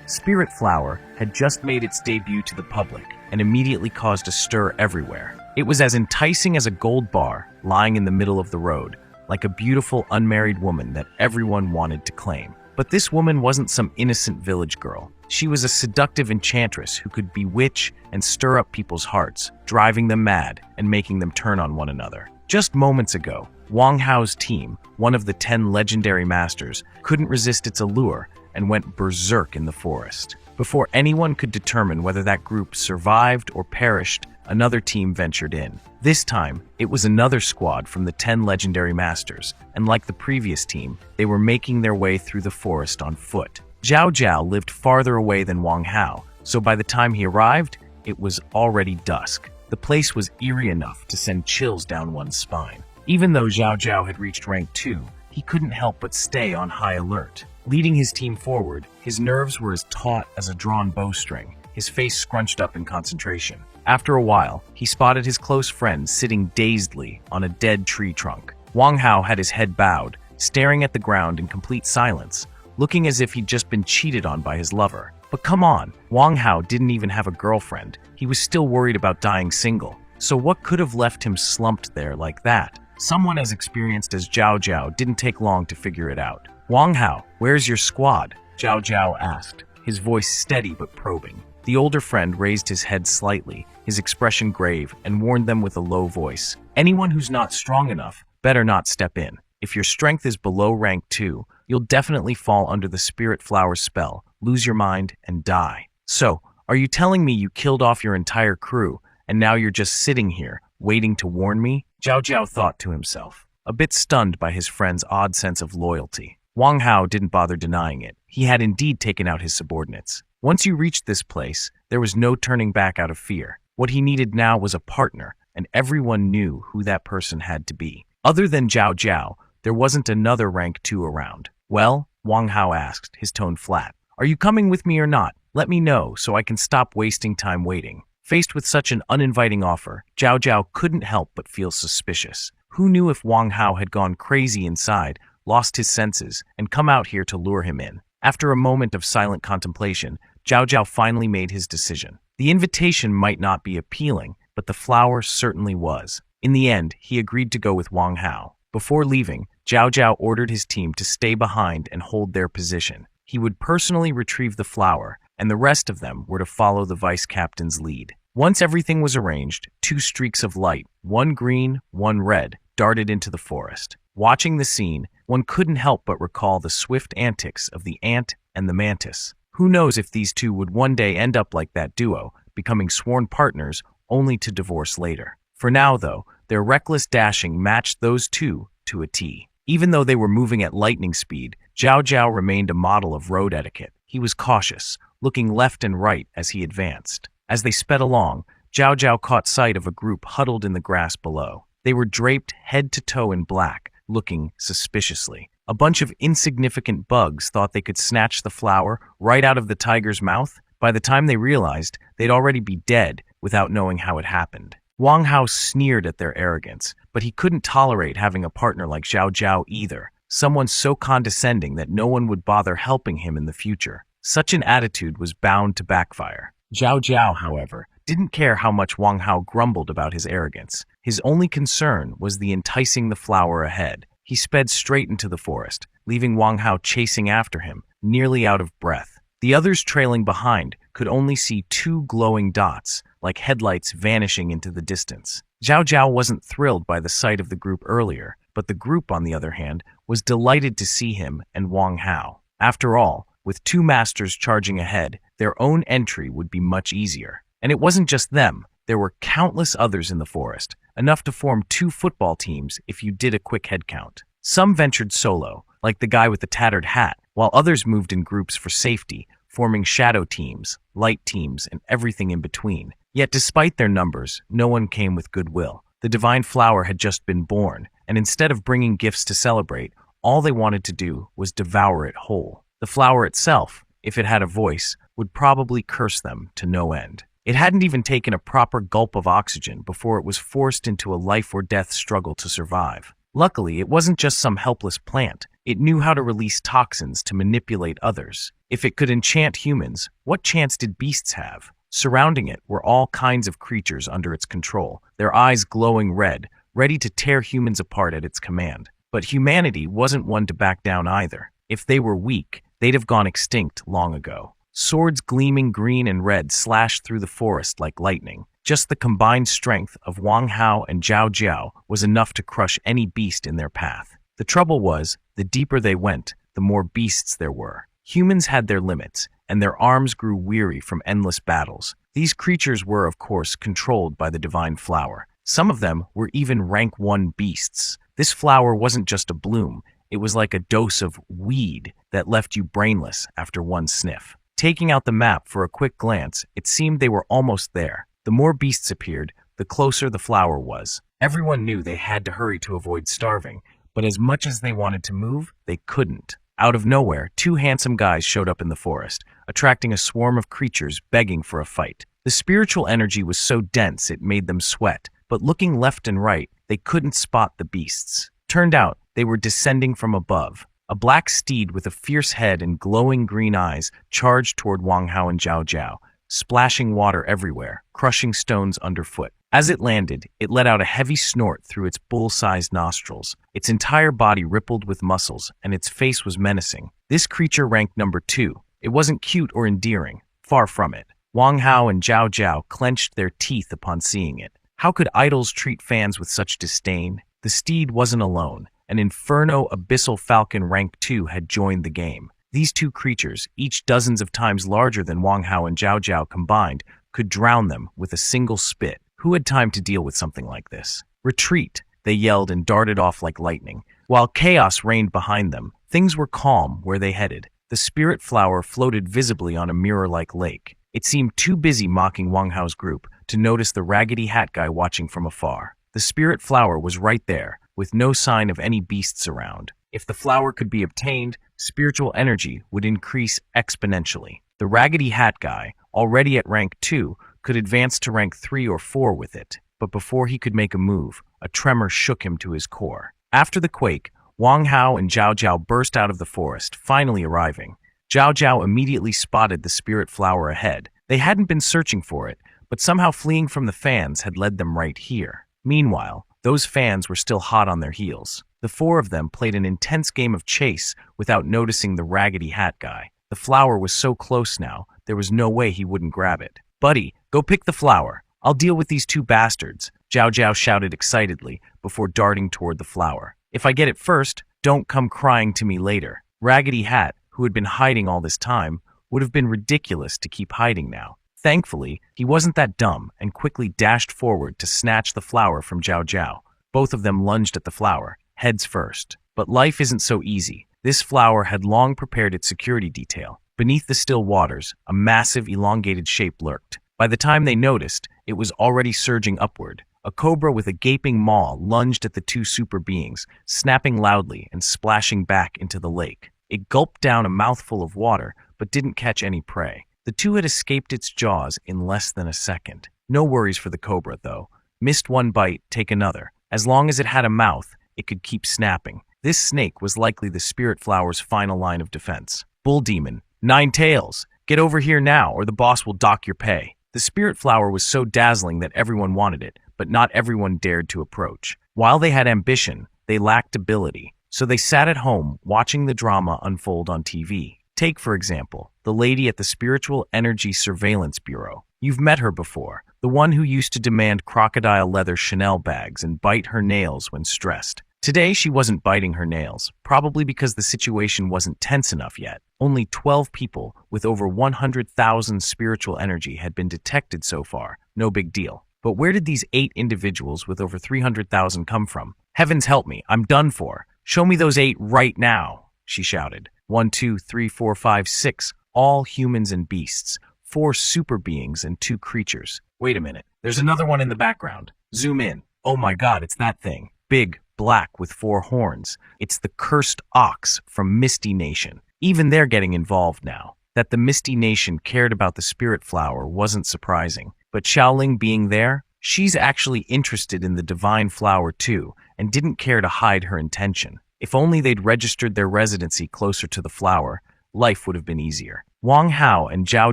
Spirit Flower had just made its debut to the public and immediately caused a stir everywhere. It was as enticing as a gold bar lying in the middle of the road, like a beautiful unmarried woman that everyone wanted to claim. But this woman wasn't some innocent village girl. She was a seductive enchantress who could bewitch and stir up people's hearts, driving them mad and making them turn on one another. Just moments ago, Wang Hao's team, one of the 10 legendary masters, couldn't resist its allure and went berserk in the forest. Before anyone could determine whether that group survived or perished, another team ventured in. This time, it was another squad from the 10 legendary masters, and like the previous team, they were making their way through the forest on foot. Zhao Zhao lived farther away than Wang Hao, so by the time he arrived, it was already dusk. The place was eerie enough to send chills down one's spine. Even though Zhao Zhao had reached rank 2, he couldn't help but stay on high alert. Leading his team forward, his nerves were as taut as a drawn bowstring, his face scrunched up in concentration. After a while, he spotted his close friend sitting dazedly on a dead tree trunk. Wang Hao had his head bowed, staring at the ground in complete silence, looking as if he'd just been cheated on by his lover. But come on, Wang Hao didn't even have a girlfriend. He was still worried about dying single. So what could have left him slumped there like that? Someone as experienced as Zhao Zhao didn't take long to figure it out. Wang Hao, where's your squad? Zhao Zhao asked, his voice steady but probing. The older friend raised his head slightly, his expression grave, and warned them with a low voice. Anyone who's not strong enough better not step in. If your strength is below rank 2, you'll definitely fall under the Spirit Flower spell, lose your mind, and die. So, are you telling me you killed off your entire crew, and now you're just sitting here, waiting to warn me? Zhao Zhao thought to himself, a bit stunned by his friend's odd sense of loyalty. Wang Hao didn't bother denying it. He had indeed taken out his subordinates. Once you reached this place, there was no turning back out of fear. What he needed now was a partner, and everyone knew who that person had to be. Other than Zhao Zhao, there wasn't another rank 2 around. Well, Wang Hao asked, his tone flat. Are you coming with me or not? Let me know so I can stop wasting time waiting. Faced with such an uninviting offer, Zhao Zhao couldn't help but feel suspicious. Who knew if Wang Hao had gone crazy inside, lost his senses, and come out here to lure him in? After a moment of silent contemplation, Zhao Zhao finally made his decision. The invitation might not be appealing, but the flower certainly was. In the end, he agreed to go with Wang Hao. Before leaving, Zhao Zhao ordered his team to stay behind and hold their position. He would personally retrieve the flower, and the rest of them were to follow the vice captain's lead. Once everything was arranged, 2 streaks of light, one green, one red, darted into the forest. Watching the scene, one couldn't help but recall the swift antics of the ant and the mantis. Who knows if these two would one day end up like that duo, becoming sworn partners only to divorce later. For now, though, their reckless dashing matched those two to a T. Even though they were moving at lightning speed, Zhao Zhao remained a model of road etiquette. He was cautious, looking left and right as he advanced. As they sped along, Zhao Zhao caught sight of a group huddled in the grass below. They were draped head to toe in black, looking suspiciously. A bunch of insignificant bugs thought they could snatch the flower right out of the tiger's mouth. By the time they realized, they'd already be dead without knowing how it happened. Wang Hao sneered at their arrogance, but he couldn't tolerate having a partner like Zhao Zhao either, someone so condescending that no one would bother helping him in the future. Such an attitude was bound to backfire. Zhao Zhao, however, didn't care how much Wang Hao grumbled about his arrogance. His only concern was the enticing the flower ahead. He sped straight into the forest, leaving Wang Hao chasing after him, nearly out of breath. The others trailing behind could only see 2 glowing dots, like headlights vanishing into the distance. Zhao Zhao wasn't thrilled by the sight of the group earlier, but the group, on the other hand, was delighted to see him and Wang Hao. After all, with 2 masters charging ahead, their own entry would be much easier. And it wasn't just them. There were countless others in the forest, enough to form 2 football teams if you did a quick head count. Some ventured solo, like the guy with the tattered hat, while others moved in groups for safety, forming shadow teams, light teams, and everything in between. Yet despite their numbers, no one came with goodwill. The divine flower had just been born, and instead of bringing gifts to celebrate, all they wanted to do was devour it whole. The flower itself, if it had a voice, would probably curse them to no end. It hadn't even taken a proper gulp of oxygen before it was forced into a life-or-death struggle to survive. Luckily, it wasn't just some helpless plant. It knew how to release toxins to manipulate others. If it could enchant humans, what chance did beasts have? Surrounding it were all kinds of creatures under its control, their eyes glowing red, ready to tear humans apart at its command. But humanity wasn't one to back down either. If they were weak, they'd have gone extinct long ago. Swords gleaming green and red slashed through the forest like lightning. Just the combined strength of Wang Hao and Zhao Jiao was enough to crush any beast in their path. The trouble was, the deeper they went, the more beasts there were. Humans had their limits, and their arms grew weary from endless battles. These creatures were, of course, controlled by the divine flower. Some of them were even rank 1 beasts. This flower wasn't just a bloom, it was like a dose of weed that left you brainless after one sniff. Taking out the map for a quick glance, it seemed they were almost there. The more beasts appeared, the closer the flower was. Everyone knew they had to hurry to avoid starving, but as much as they wanted to move, they couldn't. Out of nowhere, 2 handsome guys showed up in the forest, attracting a swarm of creatures begging for a fight. The spiritual energy was so dense it made them sweat, but looking left and right, they couldn't spot the beasts. Turned out, they were descending from above. A black steed with a fierce head and glowing green eyes charged toward Wang Hao and Zhao Jiao, splashing water everywhere, crushing stones underfoot. As it landed, it let out a heavy snort through its bull-sized nostrils. Its entire body rippled with muscles, and its face was menacing. This creature ranked number 2. It wasn't cute or endearing. Far from it. Wang Hao and Zhao Jiao clenched their teeth upon seeing it. How could idols treat fans with such disdain? The steed wasn't alone. An Inferno Abyssal Falcon rank 2 had joined the game. These 2 creatures, each dozens of times larger than Wang Hao and Zhao Jiao combined, could drown them with a single spit. Who had time to deal with something like this? Retreat, they yelled and darted off like lightning. While chaos reigned behind them, things were calm where they headed. The spirit flower floated visibly on a mirror-like lake. It seemed too busy mocking Wang Hao's group to notice the Raggedy Hat guy watching from afar. The spirit flower was right there, with no sign of any beasts around. If the flower could be obtained, spiritual energy would increase exponentially. The Raggedy Hat guy, already at rank 2, could advance to rank 3 or 4 with it, but before he could make a move, a tremor shook him to his core. After the quake, Wang Hao and Zhao Jiao burst out of the forest, finally arriving. Zhao Jiao immediately spotted the spirit flower ahead. They hadn't been searching for it, but somehow fleeing from the fans had led them right here. Meanwhile, those fans were still hot on their heels. The 4 of them played an intense game of chase without noticing the Raggedy Hat guy. The flower was so close now, there was no way he wouldn't grab it. "Buddy, go pick the flower. I'll deal with these 2 bastards," Zhao Jiao shouted excitedly before darting toward the flower. "If I get it first, don't come crying to me later." Raggedy Hat, who had been hiding all this time, would have been ridiculous to keep hiding now. Thankfully, he wasn't that dumb and quickly dashed forward to snatch the flower from Zhao Jiao. Both of them lunged at the flower, heads first. But life isn't so easy. This flower had long prepared its security detail. Beneath the still waters, a massive, elongated shape lurked. By the time they noticed, it was already surging upward. A cobra with a gaping maw lunged at the 2 super beings, snapping loudly and splashing back into the lake. It gulped down a mouthful of water, but didn't catch any prey. The 2 had escaped its jaws in less than a second. No worries for the cobra, though. Missed one bite, take another. As long as it had a mouth, it could keep snapping. This snake was likely the spirit flower's final line of defense. "Bull demon, 9 tails! Get over here now, or the boss will dock your pay." The spirit flower was so dazzling that everyone wanted it, but not everyone dared to approach. While they had ambition, they lacked ability, so they sat at home watching the drama unfold on TV. Take, for example, the lady at the Spiritual Energy Surveillance Bureau. You've met her before, the one who used to demand crocodile leather Chanel bags and bite her nails when stressed. Today, she wasn't biting her nails, probably because the situation wasn't tense enough yet. Only 12 people with over 100,000 spiritual energy had been detected so far. No big deal. But where did these 8 individuals with over 300,000 come from? Heavens help me, I'm done for. Show me those 8 right now, she shouted. 1, 2, 3, 4, 5, 6, all humans and beasts. 4 super beings and 2 creatures. Wait a minute, there's another one in the background. Zoom in. Oh my god, it's that thing. Big, black with 4 horns. It's the cursed ox from Misty Nation. Even they're getting involved now. That the Misty Nation cared about the spirit flower wasn't surprising. But Xiaoling being there, she's actually interested in the divine flower too, and didn't care to hide her intention. If only they'd registered their residency closer to the flower, life would have been easier. Wang Hao and Zhao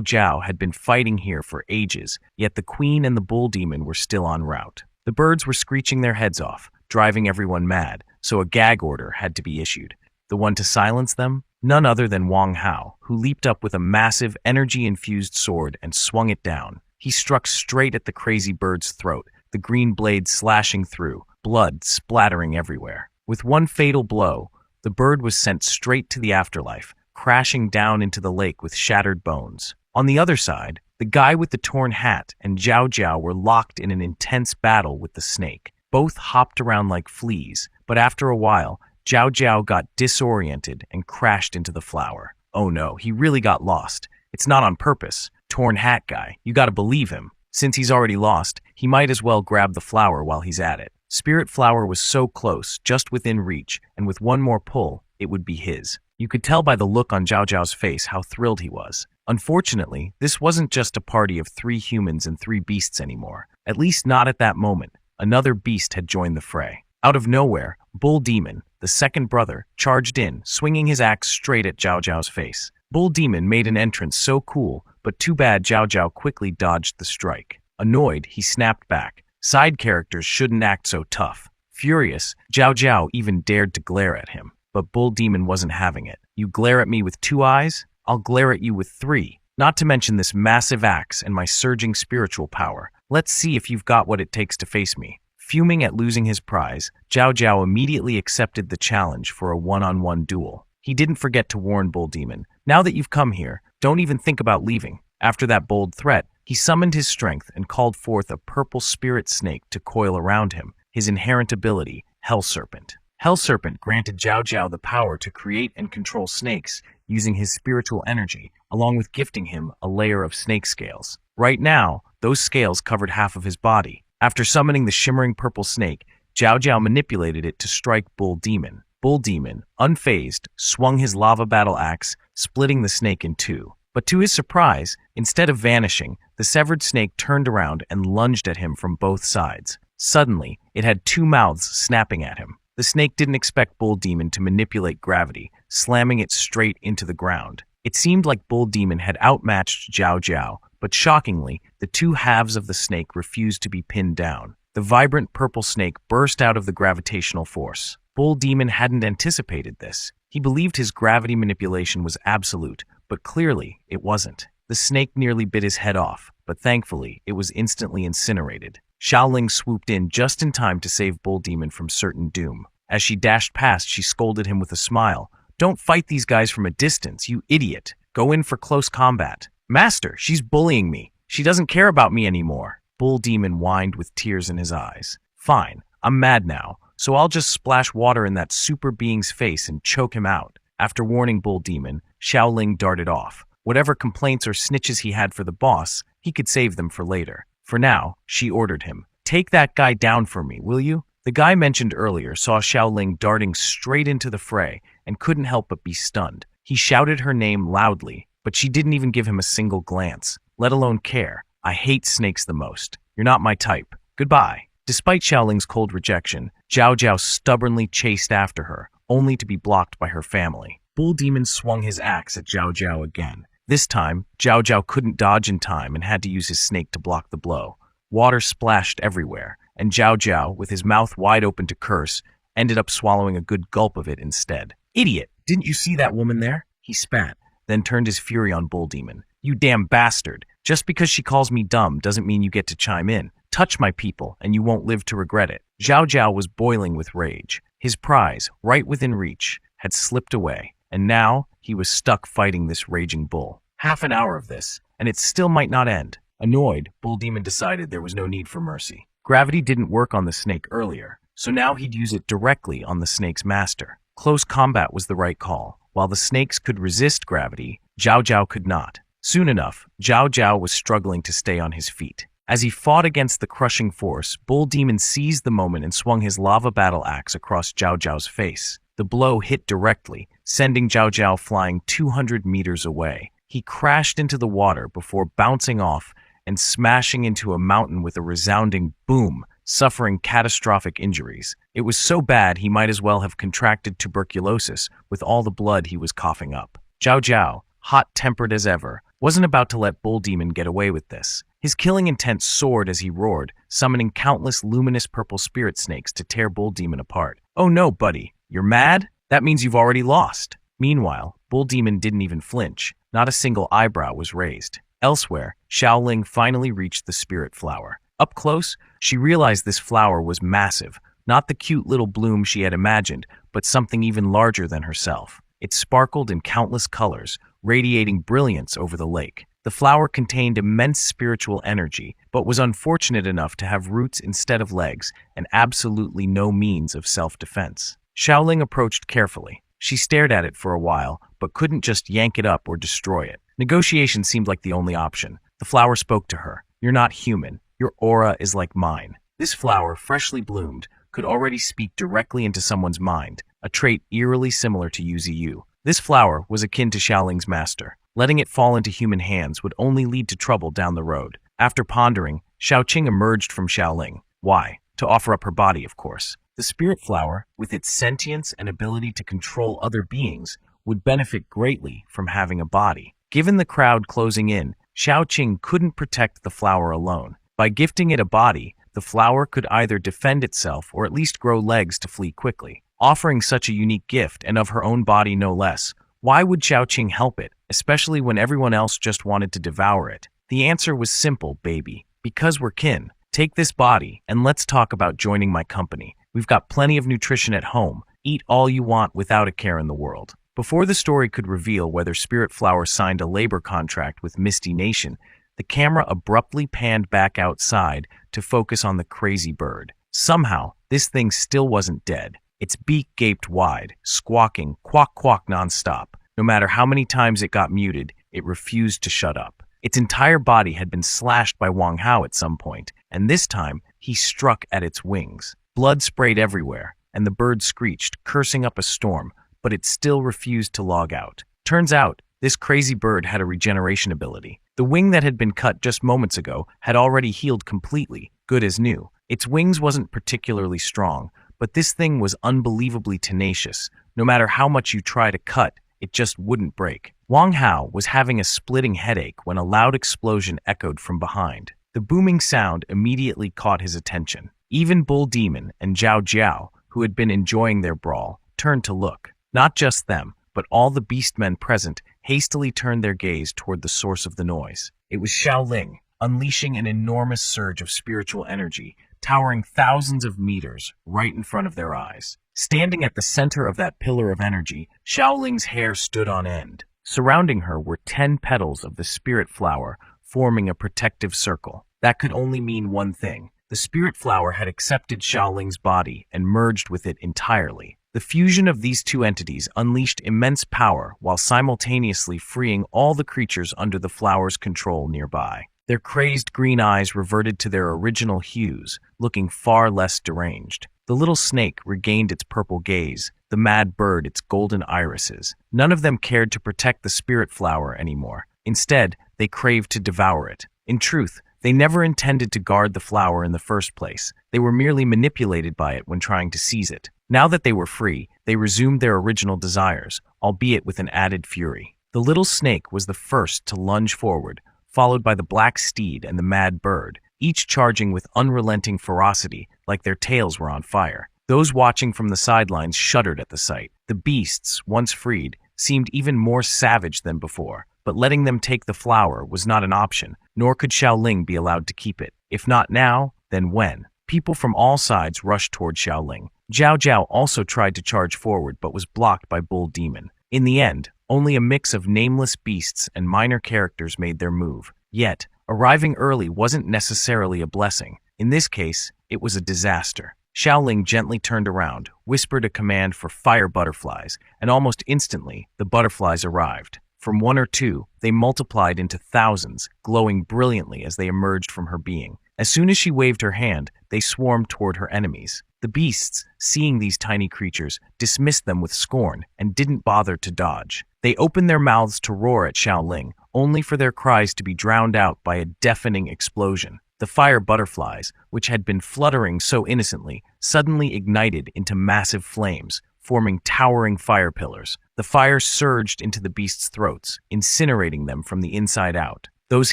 Zhao had been fighting here for ages, yet the queen and the bull demon were still en route. The birds were screeching their heads off, driving everyone mad, so a gag order had to be issued. The one to silence them? None other than Wang Hao, who leaped up with a massive, energy-infused sword and swung it down. He struck straight at the crazy bird's throat, the green blade slashing through, blood splattering everywhere. With one fatal blow, the bird was sent straight to the afterlife, crashing down into the lake with shattered bones. On the other side, the guy with the torn hat and Zhao Zhao were locked in an intense battle with the snake. Both hopped around like fleas, but after a while, Zhao Zhao got disoriented and crashed into the flower. Oh no, he really got lost. It's not on purpose. Torn hat guy, you gotta believe him. Since he's already lost, he might as well grab the flower while he's at it. Spirit Flower was so close, just within reach, and with one more pull, it would be his. You could tell by the look on Zhao Zhao's face how thrilled he was. Unfortunately, this wasn't just a party of 3 humans and 3 beasts anymore. At least not at that moment. Another beast had joined the fray. Out of nowhere, Bull Demon, the second brother, charged in, swinging his axe straight at Zhao Zhao's face. Bull Demon made an entrance so cool, but too bad Zhao Zhao quickly dodged the strike. Annoyed, he snapped back. Side characters shouldn't act so tough. Furious, Zhao Zhao even dared to glare at him. But Bull Demon wasn't having it. You glare at me with 2 eyes? I'll glare at you with 3. Not to mention this massive axe and my surging spiritual power. Let's see if you've got what it takes to face me. Fuming at losing his prize, Zhao Zhao immediately accepted the challenge for a one-on-one duel. He didn't forget to warn Bull Demon, now that you've come here, don't even think about leaving. After that bold threat, he summoned his strength and called forth a purple spirit snake to coil around him, his inherent ability, Hell Serpent. Hell Serpent granted Zhao Zhao the power to create and control snakes using his spiritual energy, along with gifting him a layer of snake scales. Right now, those scales covered half of his body. After summoning the shimmering purple snake, Zhao Zhao manipulated it to strike Bull Demon. Bull Demon, unfazed, swung his lava battle axe, splitting the snake in 2. But to his surprise, instead of vanishing, the severed snake turned around and lunged at him from both sides. Suddenly, it had 2 mouths snapping at him. The snake didn't expect Bull Demon to manipulate gravity, slamming it straight into the ground. It seemed like Bull Demon had outmatched Zhao Zhao, but shockingly, the 2 halves of the snake refused to be pinned down. The vibrant purple snake burst out of the gravitational force. Bull Demon hadn't anticipated this. He believed his gravity manipulation was absolute, but clearly it wasn't. The snake nearly bit his head off, but thankfully it was instantly incinerated. Xiaoling swooped in just in time to save Bull Demon from certain doom. As she dashed past, she scolded him with a smile. "Don't fight these guys from a distance, you idiot. Go in for close combat." "Master, she's bullying me. She doesn't care about me anymore." Bull Demon whined with tears in his eyes. "Fine, I'm mad now, so I'll just splash water in that super being's face and choke him out." After warning Bull Demon, Xiaoling darted off. Whatever complaints or snitches he had for the boss, he could save them for later. For now, she ordered him, "Take that guy down for me, will you?" The guy mentioned earlier saw Xiaoling darting straight into the fray and couldn't help but be stunned. He shouted her name loudly, but she didn't even give him a single glance, let alone care. "I hate snakes the most. You're not my type. Goodbye." Despite Xiaoling's cold rejection, Zhao Zhao stubbornly chased after her, only to be blocked by her family. Bull Demon swung his axe at Zhao Zhao again. This time, Zhao Zhao couldn't dodge in time and had to use his snake to block the blow. Water splashed everywhere, and Zhao Zhao, with his mouth wide open to curse, ended up swallowing a good gulp of it instead. "Idiot! Didn't you see that woman there?" He spat, then turned his fury on Bull Demon. "You damn bastard! Just because she calls me dumb doesn't mean you get to chime in. Touch my people, and you won't live to regret it." Zhao Zhao was boiling with rage. His prize, right within reach, had slipped away, and now he was stuck fighting this raging bull. Half an hour of this, and it still might not end. Annoyed, Bull Demon decided there was no need for mercy. Gravity didn't work on the snake earlier, so now he'd use it directly on the snake's master. Close combat was the right call. While the snakes could resist gravity, Zhao Zhao could not. Soon enough, Zhao Zhao was struggling to stay on his feet. As he fought against the crushing force, Bull Demon seized the moment and swung his lava battle axe across Zhao Zhao's face. The blow hit directly, sending Zhao Zhao flying 200 meters away. He crashed into the water before bouncing off and smashing into a mountain with a resounding boom suffering catastrophic injuries. It was so bad he might as well have contracted tuberculosis with all the blood he was coughing up. Zhao Zhao, hot-tempered as ever, wasn't about to let Bull Demon get away with this. His killing intent soared as he roared, summoning countless luminous purple spirit snakes to tear Bull Demon apart. "Oh no, buddy, you're mad? That means you've already lost." Meanwhile, Bull Demon didn't even flinch. Not a single eyebrow was raised. Elsewhere, Xiaoling finally reached the spirit flower. Up close, she realized this flower was massive, not the cute little bloom she had imagined, but something even larger than herself. It sparkled in countless colors, radiating brilliance over the lake. The flower contained immense spiritual energy, but was unfortunate enough to have roots instead of legs and absolutely no means of self-defense. Xiaoling approached carefully. She stared at it for a while, but couldn't just yank it up or destroy it. Negotiation seemed like the only option. The flower spoke to her. "You're not human. Your aura is like mine." This flower, freshly bloomed, could already speak directly into someone's mind, a trait eerily similar to Yuzi. This flower was akin to Xiaoling's master. Letting it fall into human hands would only lead to trouble down the road. After pondering, Xiaoqing emerged from Xiaoling. Why? To offer up her body, of course. The spirit flower, with its sentience and ability to control other beings, would benefit greatly from having a body. Given the crowd closing in, Xiaoqing couldn't protect the flower alone. By gifting it a body, the flower could either defend itself or at least grow legs to flee quickly. Offering such a unique gift, and of her own body no less, why would Xiaoqing help it, especially when everyone else just wanted to devour it? The answer was simple, baby. Because we're kin. Take this body, and let's talk about joining my company. We've got plenty of nutrition at home. Eat all you want without a care in the world. Before the story could reveal whether Spirit Flower signed a labor contract with Misty Nation, the camera abruptly panned back outside to focus on the crazy bird. Somehow, this thing still wasn't dead. Its beak gaped wide, squawking quack-quack nonstop. No matter how many times it got muted, it refused to shut up. Its entire body had been slashed by Wang Hao at some point, and this time, he struck at its wings. Blood sprayed everywhere, and the bird screeched, cursing up a storm, but it still refused to log out. Turns out, this crazy bird had a regeneration ability. The wing that had been cut just moments ago had already healed completely, good as new. Its wings wasn't particularly strong, but this thing was unbelievably tenacious. No matter how much you try to cut, it just wouldn't break. Wang Hao was having a splitting headache when a loud explosion echoed from behind. The booming sound immediately caught his attention. Even Bull Demon and Zhao Jiao, who had been enjoying their brawl, turned to look. Not just them, but all the beastmen present hastily turned their gaze toward the source of the noise. It was Xiaoling, unleashing an enormous surge of spiritual energy, towering thousands of meters right in front of their eyes. Standing at the center of that pillar of energy, Xiaoling's hair stood on end. Surrounding her were 10 petals of the spirit flower, forming a protective circle. That could only mean one thing. The spirit flower had accepted Xiaoling's body and merged with it entirely. The fusion of these two entities unleashed immense power while simultaneously freeing all the creatures under the flower's control nearby. Their crazed green eyes reverted to their original hues, looking far less deranged. The little snake regained its purple gaze, the mad bird its golden irises. None of them cared to protect the spirit flower anymore. Instead, they craved to devour it. In truth, they never intended to guard the flower in the first place. They were merely manipulated by it when trying to seize it. Now that they were free, they resumed their original desires, albeit with an added fury. The little snake was the first to lunge forward, followed by the black steed and the mad bird, each charging with unrelenting ferocity like their tails were on fire. Those watching from the sidelines shuddered at the sight. The beasts, once freed, seemed even more savage than before, but letting them take the flower was not an option, nor could Xiaoling be allowed to keep it. If not now, then when? People from all sides rushed toward Xiaoling. Zhao Jiao also tried to charge forward but was blocked by Bull Demon. In the end, only a mix of nameless beasts and minor characters made their move. Yet, arriving early wasn't necessarily a blessing. In this case, it was a disaster. Xiaoling gently turned around, whispered a command for fire butterflies, and almost instantly, the butterflies arrived. From one or two, they multiplied into thousands, glowing brilliantly as they emerged from her being. As soon as she waved her hand, they swarmed toward her enemies. The beasts, seeing these tiny creatures, dismissed them with scorn and didn't bother to dodge. They opened their mouths to roar at Xiaoling, only for their cries to be drowned out by a deafening explosion. The fire butterflies, which had been fluttering so innocently, suddenly ignited into massive flames, forming towering fire pillars. The fire surged into the beasts' throats, incinerating them from the inside out. Those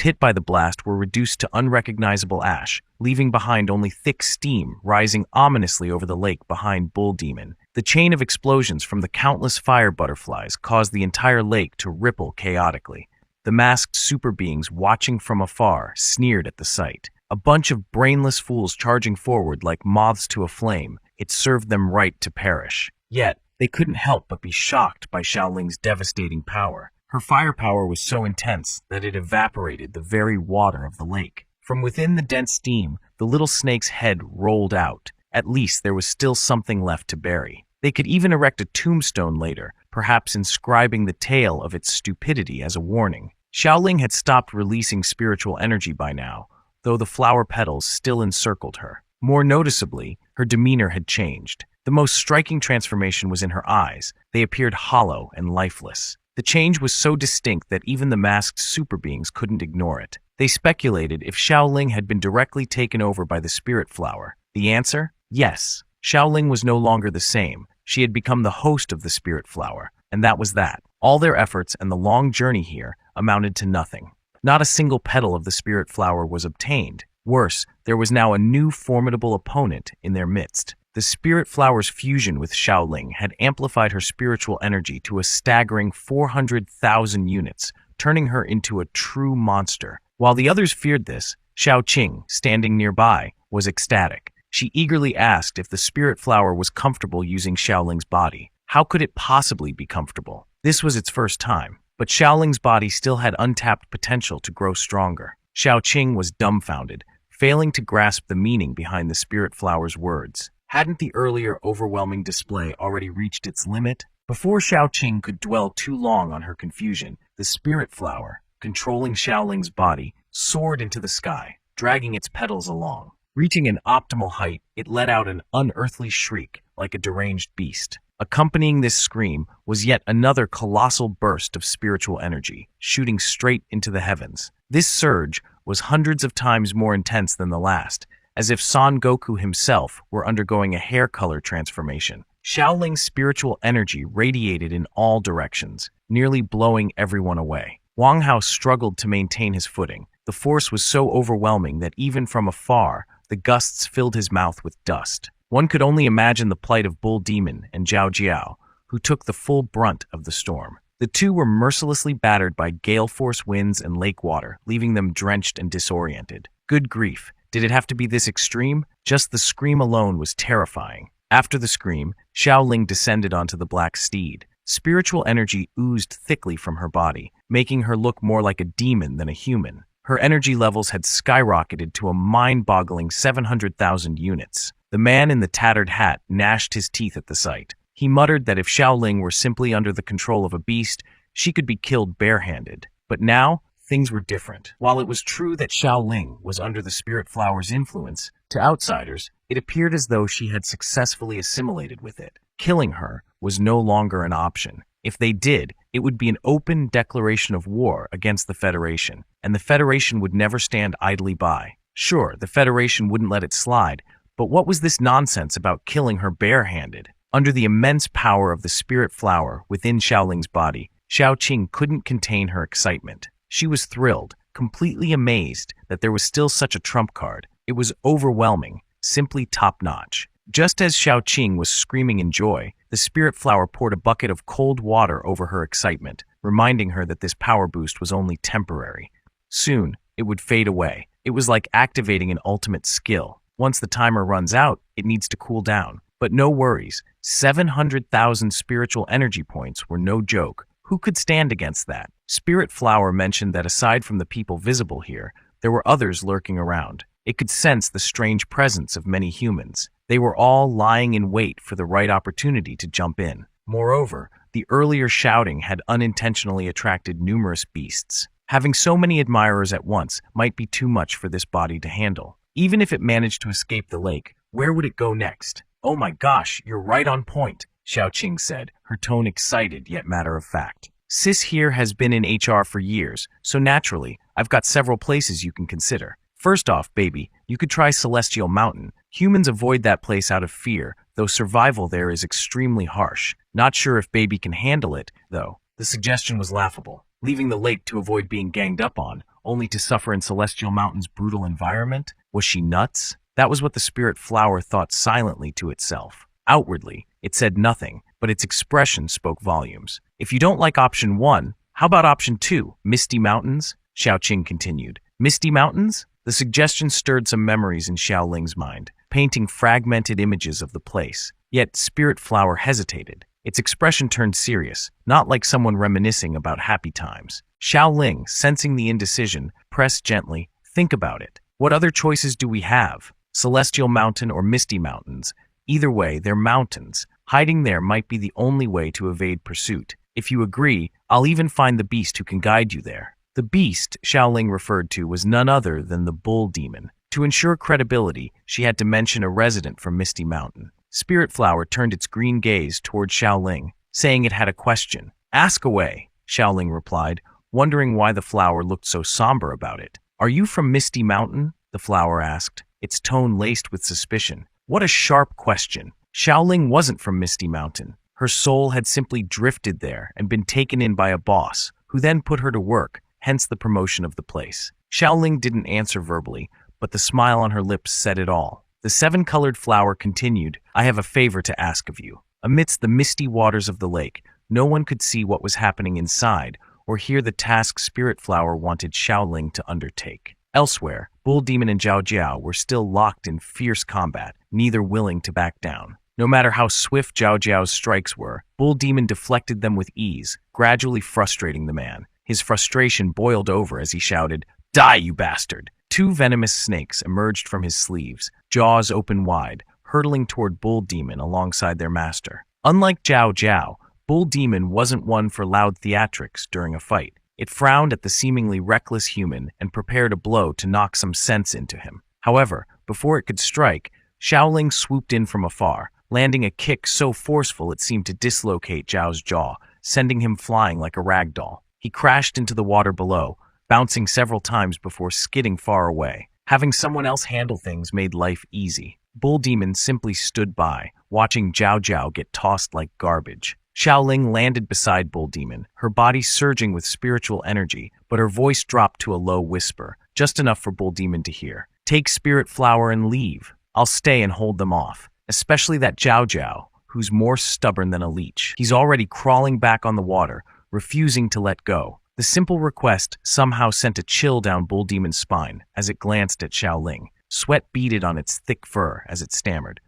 hit by the blast were reduced to unrecognizable ash, leaving behind only thick steam rising ominously over the lake behind Bull Demon. The chain of explosions from the countless fire butterflies caused the entire lake to ripple chaotically. The masked super beings watching from afar sneered at the sight. A bunch of brainless fools charging forward like moths to a flame, it served them right to perish. Yet, they couldn't help but be shocked by Xiaoling's devastating power. Her firepower was so intense that it evaporated the very water of the lake. From within the dense steam, the little snake's head rolled out. At least there was still something left to bury. They could even erect a tombstone later, perhaps inscribing the tale of its stupidity as a warning. Xiaoling had stopped releasing spiritual energy by now, though the flower petals still encircled her. More noticeably, her demeanor had changed. The most striking transformation was in her eyes. They appeared hollow and lifeless. The change was so distinct that even the masked super beings couldn't ignore it. They speculated if Xiaoling had been directly taken over by the spirit flower. The answer? Yes. Xiaoling was no longer the same. She had become the host of the spirit flower, and that was that. All their efforts and the long journey here amounted to nothing. Not a single petal of the spirit flower was obtained. Worse, there was now a new formidable opponent in their midst. The spirit flower's fusion with Xiaoling had amplified her spiritual energy to a staggering 400,000 units, turning her into a true monster. While the others feared this, Xiao Qing, standing nearby, was ecstatic. She eagerly asked if the spirit flower was comfortable using Xiaoling's body. How could it possibly be comfortable? This was its first time, but Xiaoling's body still had untapped potential to grow stronger. Xiao Qing was dumbfounded, failing to grasp the meaning behind the spirit flower's words. Hadn't the earlier overwhelming display already reached its limit? Before Xiao Qing could dwell too long on her confusion, the spirit flower, controlling Xiaoling's body, soared into the sky, dragging its petals along. Reaching an optimal height, it let out an unearthly shriek like a deranged beast. Accompanying this scream was yet another colossal burst of spiritual energy, shooting straight into the heavens. This surge was hundreds of times more intense than the last, as if Son Goku himself were undergoing a hair color transformation. Xiaoling's spiritual energy radiated in all directions, nearly blowing everyone away. Wang Hao struggled to maintain his footing. The force was so overwhelming that even from afar, the gusts filled his mouth with dust. One could only imagine the plight of Bull Demon and Zhao Jiao, who took the full brunt of the storm. The two were mercilessly battered by gale-force winds and lake water, leaving them drenched and disoriented. Good grief. Did it have to be this extreme? Just the scream alone was terrifying. After the scream, Xiaoling descended onto the black steed. Spiritual energy oozed thickly from her body, making her look more like a demon than a human. Her energy levels had skyrocketed to a mind-boggling 700,000 units. The man in the tattered hat gnashed his teeth at the sight. He muttered that if Xiaoling were simply under the control of a beast, she could be killed barehanded. But now, things were different. While it was true that Xiaoling was under the spirit flower's influence, to outsiders, it appeared as though she had successfully assimilated with it. Killing her was no longer an option. If they did, it would be an open declaration of war against the Federation, and the Federation would never stand idly by. Sure, the Federation wouldn't let it slide, but what was this nonsense about killing her barehanded? Under the immense power of the spirit flower within Xiaoling's body, Xiao Qing couldn't contain her excitement. She was thrilled, completely amazed that there was still such a trump card. It was overwhelming, simply top-notch. Just as Xiao Qing was screaming in joy, the spirit flower poured a bucket of cold water over her excitement, reminding her that this power boost was only temporary. Soon, it would fade away. It was like activating an ultimate skill. Once the timer runs out, it needs to cool down. But no worries, 700,000 spiritual energy points were no joke. Who could stand against that? Spirit Flower mentioned that aside from the people visible here, there were others lurking around. It could sense the strange presence of many humans. They were all lying in wait for the right opportunity to jump in. Moreover, the earlier shouting had unintentionally attracted numerous beasts. Having so many admirers at once might be too much for this body to handle. Even if it managed to escape the lake, where would it go next? "Oh my gosh, you're right on point," Xiao Qing said, her tone excited yet matter-of-fact. "Sis here has been in HR for years, so naturally, I've got several places you can consider. First off, baby, you could try Celestial Mountain. Humans avoid that place out of fear, though survival there is extremely harsh. Not sure if baby can handle it, though. The suggestion was laughable. Leaving the lake to avoid being ganged up on, only to suffer in Celestial Mountain's brutal environment? Was she nuts? That was what the spirit flower thought silently to itself. Outwardly, it said nothing, but its expression spoke volumes. If you don't like option 1, how about option 2, Misty Mountains? Xiaoqing continued. Misty Mountains? The suggestion stirred some memories in Xiaoling's mind, painting fragmented images of the place. Yet Spirit Flower hesitated. Its expression turned serious, not like someone reminiscing about happy times. Xiaoling, sensing the indecision, pressed gently, "Think about it. What other choices do we have? Celestial Mountain or Misty Mountains? Either way, they're mountains. Hiding there might be the only way to evade pursuit. If you agree, I'll even find the beast who can guide you there." The beast Xiaoling referred to was none other than the bull demon. To ensure credibility, she had to mention a resident from Misty Mountain. Spirit Flower turned its green gaze toward Xiaoling, saying it had a question. "Ask away," Xiaoling replied, wondering why the flower looked so somber about it. "Are you from Misty Mountain?" the flower asked, its tone laced with suspicion. What a sharp question. Xiaoling wasn't from Misty Mountain. Her soul had simply drifted there and been taken in by a boss, who then put her to work, hence the promotion of the place. Xiaoling didn't answer verbally, but the smile on her lips said it all. The seven-colored flower continued, "I have a favor to ask of you." Amidst the misty waters of the lake, no one could see what was happening inside or hear the task Spirit Flower wanted Xiaoling to undertake. Elsewhere, Bull Demon and Zhao Jiao were still locked in fierce combat, neither willing to back down. No matter how swift Zhao Jiao's strikes were, Bull Demon deflected them with ease, gradually frustrating the man. His frustration boiled over as he shouted, "Die, you bastard!" Two venomous snakes emerged from his sleeves, jaws open wide, hurtling toward Bull Demon alongside their master. Unlike Zhao Jiao, Bull Demon wasn't one for loud theatrics during a fight. It frowned at the seemingly reckless human and prepared a blow to knock some sense into him. However, before it could strike, Xiaoling swooped in from afar, landing a kick so forceful it seemed to dislocate Zhao's jaw, sending him flying like a rag doll. He crashed into the water below, bouncing several times before skidding far away. Having someone else handle things made life easy. Bull Demon simply stood by, watching Zhao Jiao get tossed like garbage. Xiaoling landed beside Bull Demon, her body surging with spiritual energy, but her voice dropped to a low whisper, just enough for Bull Demon to hear. "Take Spirit Flower and leave. I'll stay and hold them off, especially that Zhao Jiao, who's more stubborn than a leech. He's already crawling back on the water, refusing to let go." The simple request somehow sent a chill down Bull Demon's spine as it glanced at Xiaoling. Sweat beaded on its thick fur as it stammered.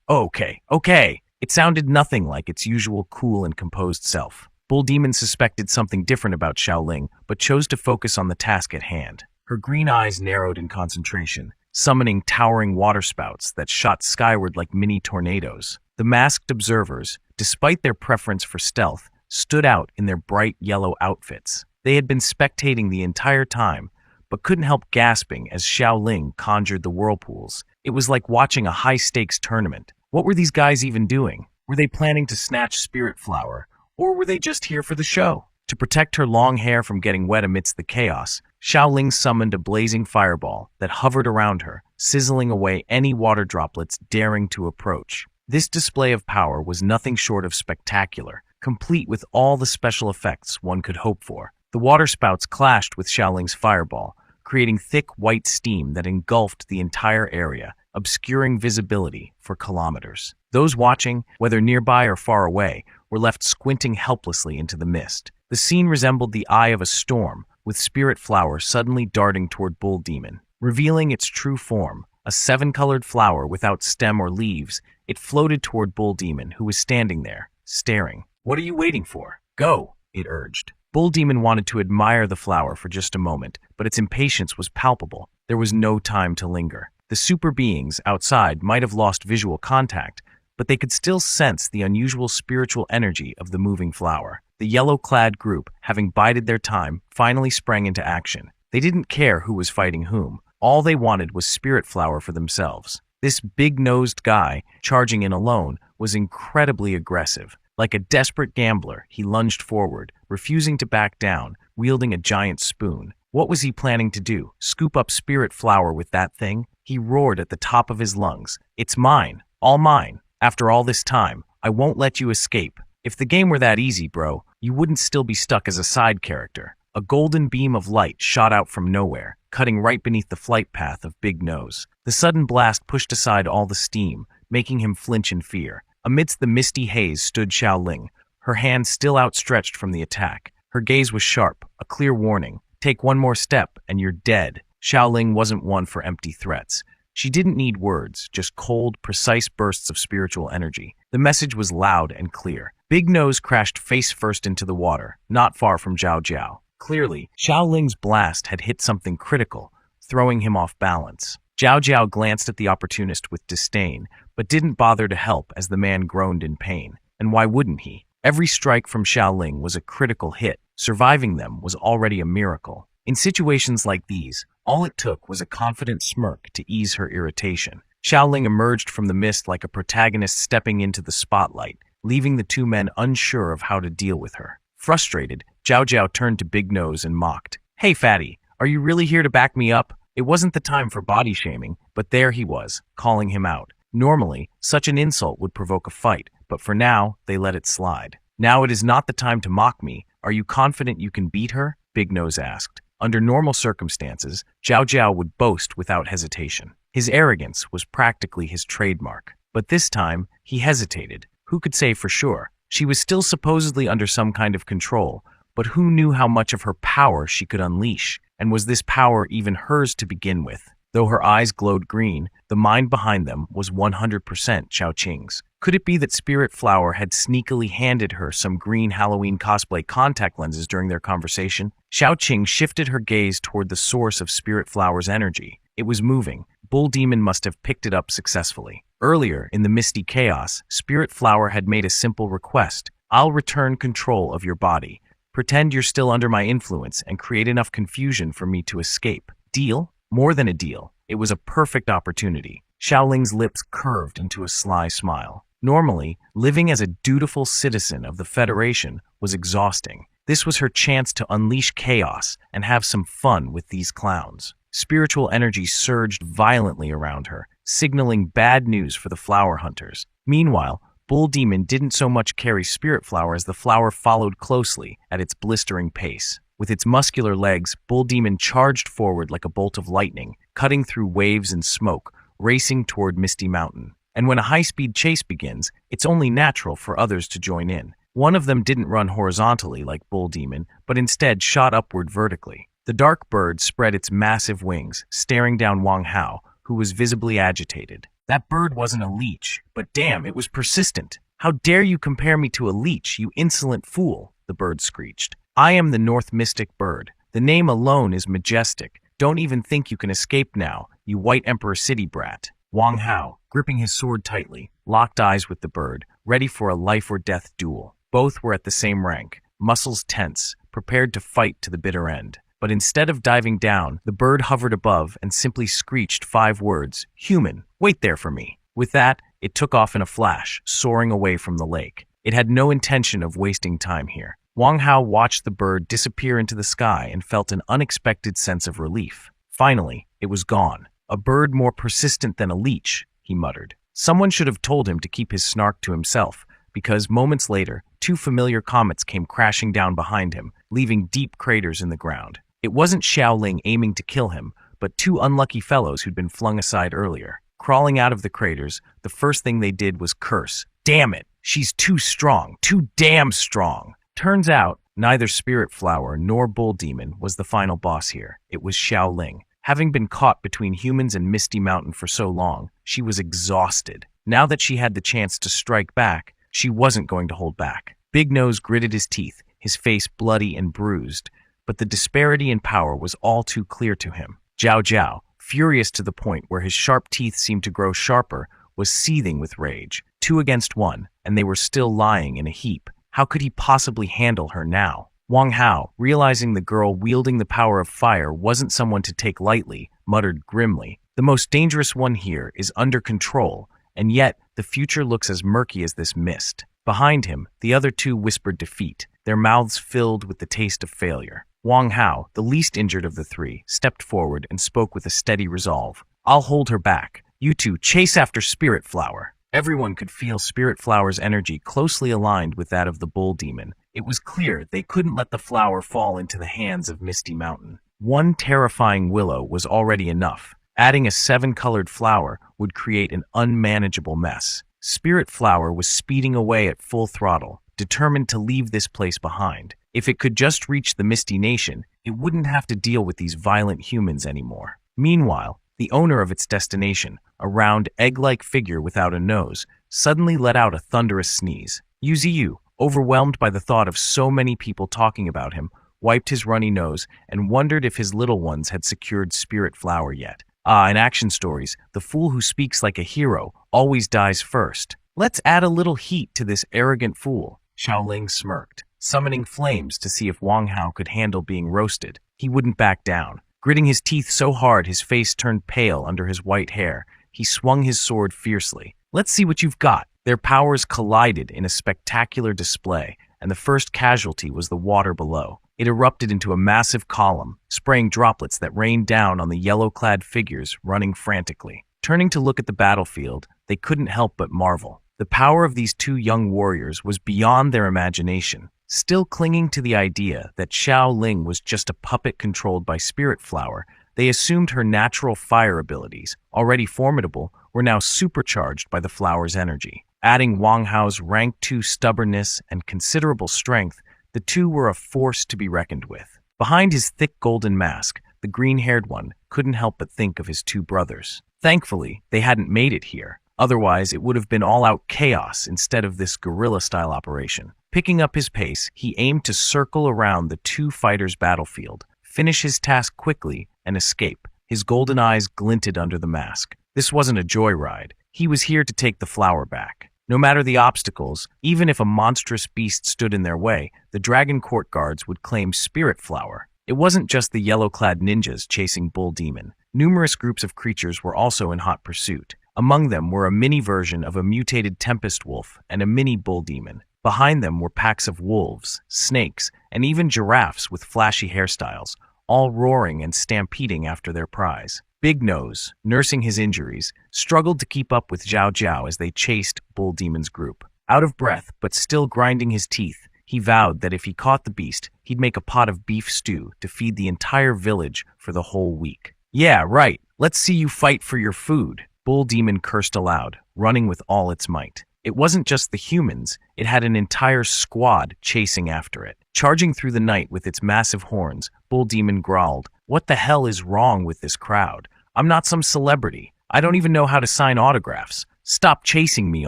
Okay. It sounded nothing like its usual cool and composed self. Bull Demon suspected something different about Xiaoling, but chose to focus on the task at hand. Her green eyes narrowed in concentration, summoning towering waterspouts that shot skyward like mini tornadoes. The masked observers, despite their preference for stealth, stood out in their bright yellow outfits. They had been spectating the entire time, but couldn't help gasping as Xiaoling conjured the whirlpools. It was like watching a high-stakes tournament. What were these guys even doing? Were they planning to snatch Spirit Flower, or were they just here for the show? To protect her long hair from getting wet amidst the chaos, Xiaoling summoned a blazing fireball that hovered around her, sizzling away any water droplets daring to approach. This display of power was nothing short of spectacular, complete with all the special effects one could hope for. The waterspouts clashed with Xiaoling's fireball, creating thick white steam that engulfed the entire area, obscuring visibility for kilometers. Those watching, whether nearby or far away, were left squinting helplessly into the mist. The scene resembled the eye of a storm, with Spirit Flower suddenly darting toward Bull Demon. Revealing its true form, a seven-colored flower without stem or leaves, it floated toward Bull Demon, who was standing there, staring. "What are you waiting for? Go," it urged. Bull Demon wanted to admire the flower for just a moment, but its impatience was palpable. There was no time to linger. The super beings outside might have lost visual contact, but they could still sense the unusual spiritual energy of the moving flower. The yellow-clad group, having bided their time, finally sprang into action. They didn't care who was fighting whom. All they wanted was Spirit Flower for themselves. This big-nosed guy, charging in alone, was incredibly aggressive. Like a desperate gambler, he lunged forward, refusing to back down, wielding a giant spoon. What was he planning to do? Scoop up spirit flower with that thing? He roared at the top of his lungs. It's mine. All mine. After all this time, I won't let you escape. If the game were that easy, bro, you wouldn't still be stuck as a side character. A golden beam of light shot out from nowhere, cutting right beneath the flight path of Big Nose. The sudden blast pushed aside all the steam, making him flinch in fear. Amidst the misty haze stood Xiaoling, her hand still outstretched from the attack. Her gaze was sharp, a clear warning. Take one more step, and you're dead. Xiaoling wasn't one for empty threats. She didn't need words, just cold, precise bursts of spiritual energy. The message was loud and clear. Big Nose crashed face first into the water, not far from Zhao Jiao. Clearly, Xiaoling's blast had hit something critical, throwing him off balance. Zhao Jiao glanced at the opportunist with disdain, but didn't bother to help as the man groaned in pain. And why wouldn't he? Every strike from Xiaoling was a critical hit. Surviving them was already a miracle. In situations like these, all it took was a confident smirk to ease her irritation. Xiaoling emerged from the mist like a protagonist stepping into the spotlight, leaving the two men unsure of how to deal with her. Frustrated, Zhao Jiao turned to Big Nose and mocked. Hey, fatty, are you really here to back me up? It wasn't the time for body shaming, but there he was, calling him out. Normally, such an insult would provoke a fight, but for now, they let it slide. Now it is not the time to mock me. Are you confident you can beat her? Big Nose asked. Under normal circumstances, Zhao Jiao would boast without hesitation. His arrogance was practically his trademark. But this time, he hesitated. Who could say for sure? She was still supposedly under some kind of control, but who knew how much of her power she could unleash? And was this power even hers to begin with? Though her eyes glowed green, the mind behind them was 100% Xiao Qing's. Could it be that Spirit Flower had sneakily handed her some green Halloween cosplay contact lenses during their conversation? Xiao Qing shifted her gaze toward the source of Spirit Flower's energy. It was moving. Bull Demon must have picked it up successfully. Earlier, in the misty chaos, Spirit Flower had made a simple request. I'll return control of your body. Pretend you're still under my influence and create enough confusion for me to escape. Deal? More than a deal. It was a perfect opportunity. Xiaoling's lips curved into a sly smile. Normally, living as a dutiful citizen of the Federation was exhausting. This was her chance to unleash chaos and have some fun with these clowns. Spiritual energy surged violently around her, signaling bad news for the flower hunters. Meanwhile, Bull Demon didn't so much carry Spirit Flower as the flower followed closely at its blistering pace. With its muscular legs, Bull Demon charged forward like a bolt of lightning, cutting through waves and smoke, racing toward Misty Mountain. And when a high-speed chase begins, it's only natural for others to join in. One of them didn't run horizontally like Bull Demon, but instead shot upward vertically. The dark bird spread its massive wings, staring down Wang Hao, who was visibly agitated. That bird wasn't a leech, but damn, it was persistent. How dare you compare me to a leech, you insolent fool, the bird screeched. I am the North Mystic Bird. The name alone is majestic. Don't even think you can escape now, you White Emperor City brat. Wang Hao, gripping his sword tightly, locked eyes with the bird, ready for a life-or-death duel. Both were at the same rank, muscles tense, prepared to fight to the bitter end. But instead of diving down, the bird hovered above and simply screeched 5 words, "Human, wait there for me." With that, it took off in a flash, soaring away from the lake. It had no intention of wasting time here. Wang Hao watched the bird disappear into the sky and felt an unexpected sense of relief. Finally, it was gone. A bird more persistent than a leech, he muttered. Someone should have told him to keep his snark to himself, because moments later, 2 familiar comets came crashing down behind him, leaving deep craters in the ground. It wasn't Xiaoling aiming to kill him, but 2 unlucky fellows who'd been flung aside earlier. Crawling out of the craters, the first thing they did was curse. Damn it! She's too strong, too damn strong! Turns out, neither Spirit Flower nor Bull Demon was the final boss here. It was Xiaoling. Having been caught between humans and Misty Mountain for so long, she was exhausted. Now that she had the chance to strike back, she wasn't going to hold back. Big Nose gritted his teeth, his face bloody and bruised, but the disparity in power was all too clear to him. Zhao Jiao, furious to the point where his sharp teeth seemed to grow sharper, was seething with rage. 2 against 1, and they were still lying in a heap. How could he possibly handle her now? Wang Hao, realizing the girl wielding the power of fire wasn't someone to take lightly, muttered grimly, "The most dangerous one here is under control, and yet the future looks as murky as this mist." Behind him, the other 2 whispered defeat, their mouths filled with the taste of failure. Wang Hao, the least injured of the three, stepped forward and spoke with a steady resolve. I'll hold her back. You two, chase after Spirit Flower. Everyone could feel Spirit Flower's energy closely aligned with that of the bull demon. It was clear they couldn't let the flower fall into the hands of Misty Mountain. One terrifying willow was already enough. Adding a 7-colored flower would create an unmanageable mess. Spirit Flower was speeding away at full throttle, determined to leave this place behind. If it could just reach the Misty Nation, it wouldn't have to deal with these violent humans anymore. Meanwhile, the owner of its destination, a round, egg-like figure without a nose, suddenly let out a thunderous sneeze. Yuziyu, overwhelmed by the thought of so many people talking about him, wiped his runny nose and wondered if his little ones had secured Spirit Flower yet. In action stories, the fool who speaks like a hero always dies first. Let's add a little heat to this arrogant fool. Xiaoling smirked, summoning flames to see if Wang Hao could handle being roasted. He wouldn't back down. Gritting his teeth so hard his face turned pale under his white hair, he swung his sword fiercely. Let's see what you've got. Their powers collided in a spectacular display, and the first casualty was the water below. It erupted into a massive column, spraying droplets that rained down on the yellow-clad figures running frantically. Turning to look at the battlefield, they couldn't help but marvel. The power of these two young warriors was beyond their imagination. Still clinging to the idea that Xiao Ling was just a puppet controlled by Spirit Flower, they assumed her natural fire abilities, already formidable, were now supercharged by the flower's energy. Adding Wang Hao's rank 2 stubbornness and considerable strength, the two were a force to be reckoned with. Behind his thick golden mask, the green-haired one couldn't help but think of his two brothers. Thankfully, they hadn't made it here. Otherwise, it would have been all-out chaos instead of this guerrilla-style operation. Picking up his pace, he aimed to circle around the two fighters' battlefield, finish his task quickly, and escape. His golden eyes glinted under the mask. This wasn't a joyride. He was here to take the flower back. No matter the obstacles, even if a monstrous beast stood in their way, the Dragon Court guards would claim Spirit Flower. It wasn't just the yellow-clad ninjas chasing Bull Demon. Numerous groups of creatures were also in hot pursuit. Among them were a mini version of a mutated Tempest Wolf and a mini Bull Demon. Behind them were packs of wolves, snakes, and even giraffes with flashy hairstyles, all roaring and stampeding after their prize. Big Nose, nursing his injuries, struggled to keep up with Zhao Zhao as they chased Bull Demon's group. Out of breath, but still grinding his teeth, he vowed that if he caught the beast, he'd make a pot of beef stew to feed the entire village for the whole week. Yeah, right. Let's see you fight for your food. Bull Demon cursed aloud, running with all its might. It wasn't just the humans, it had an entire squad chasing after it. Charging through the night with its massive horns, Bull Demon growled, "What the hell is wrong with this crowd? I'm not some celebrity. I don't even know how to sign autographs. Stop chasing me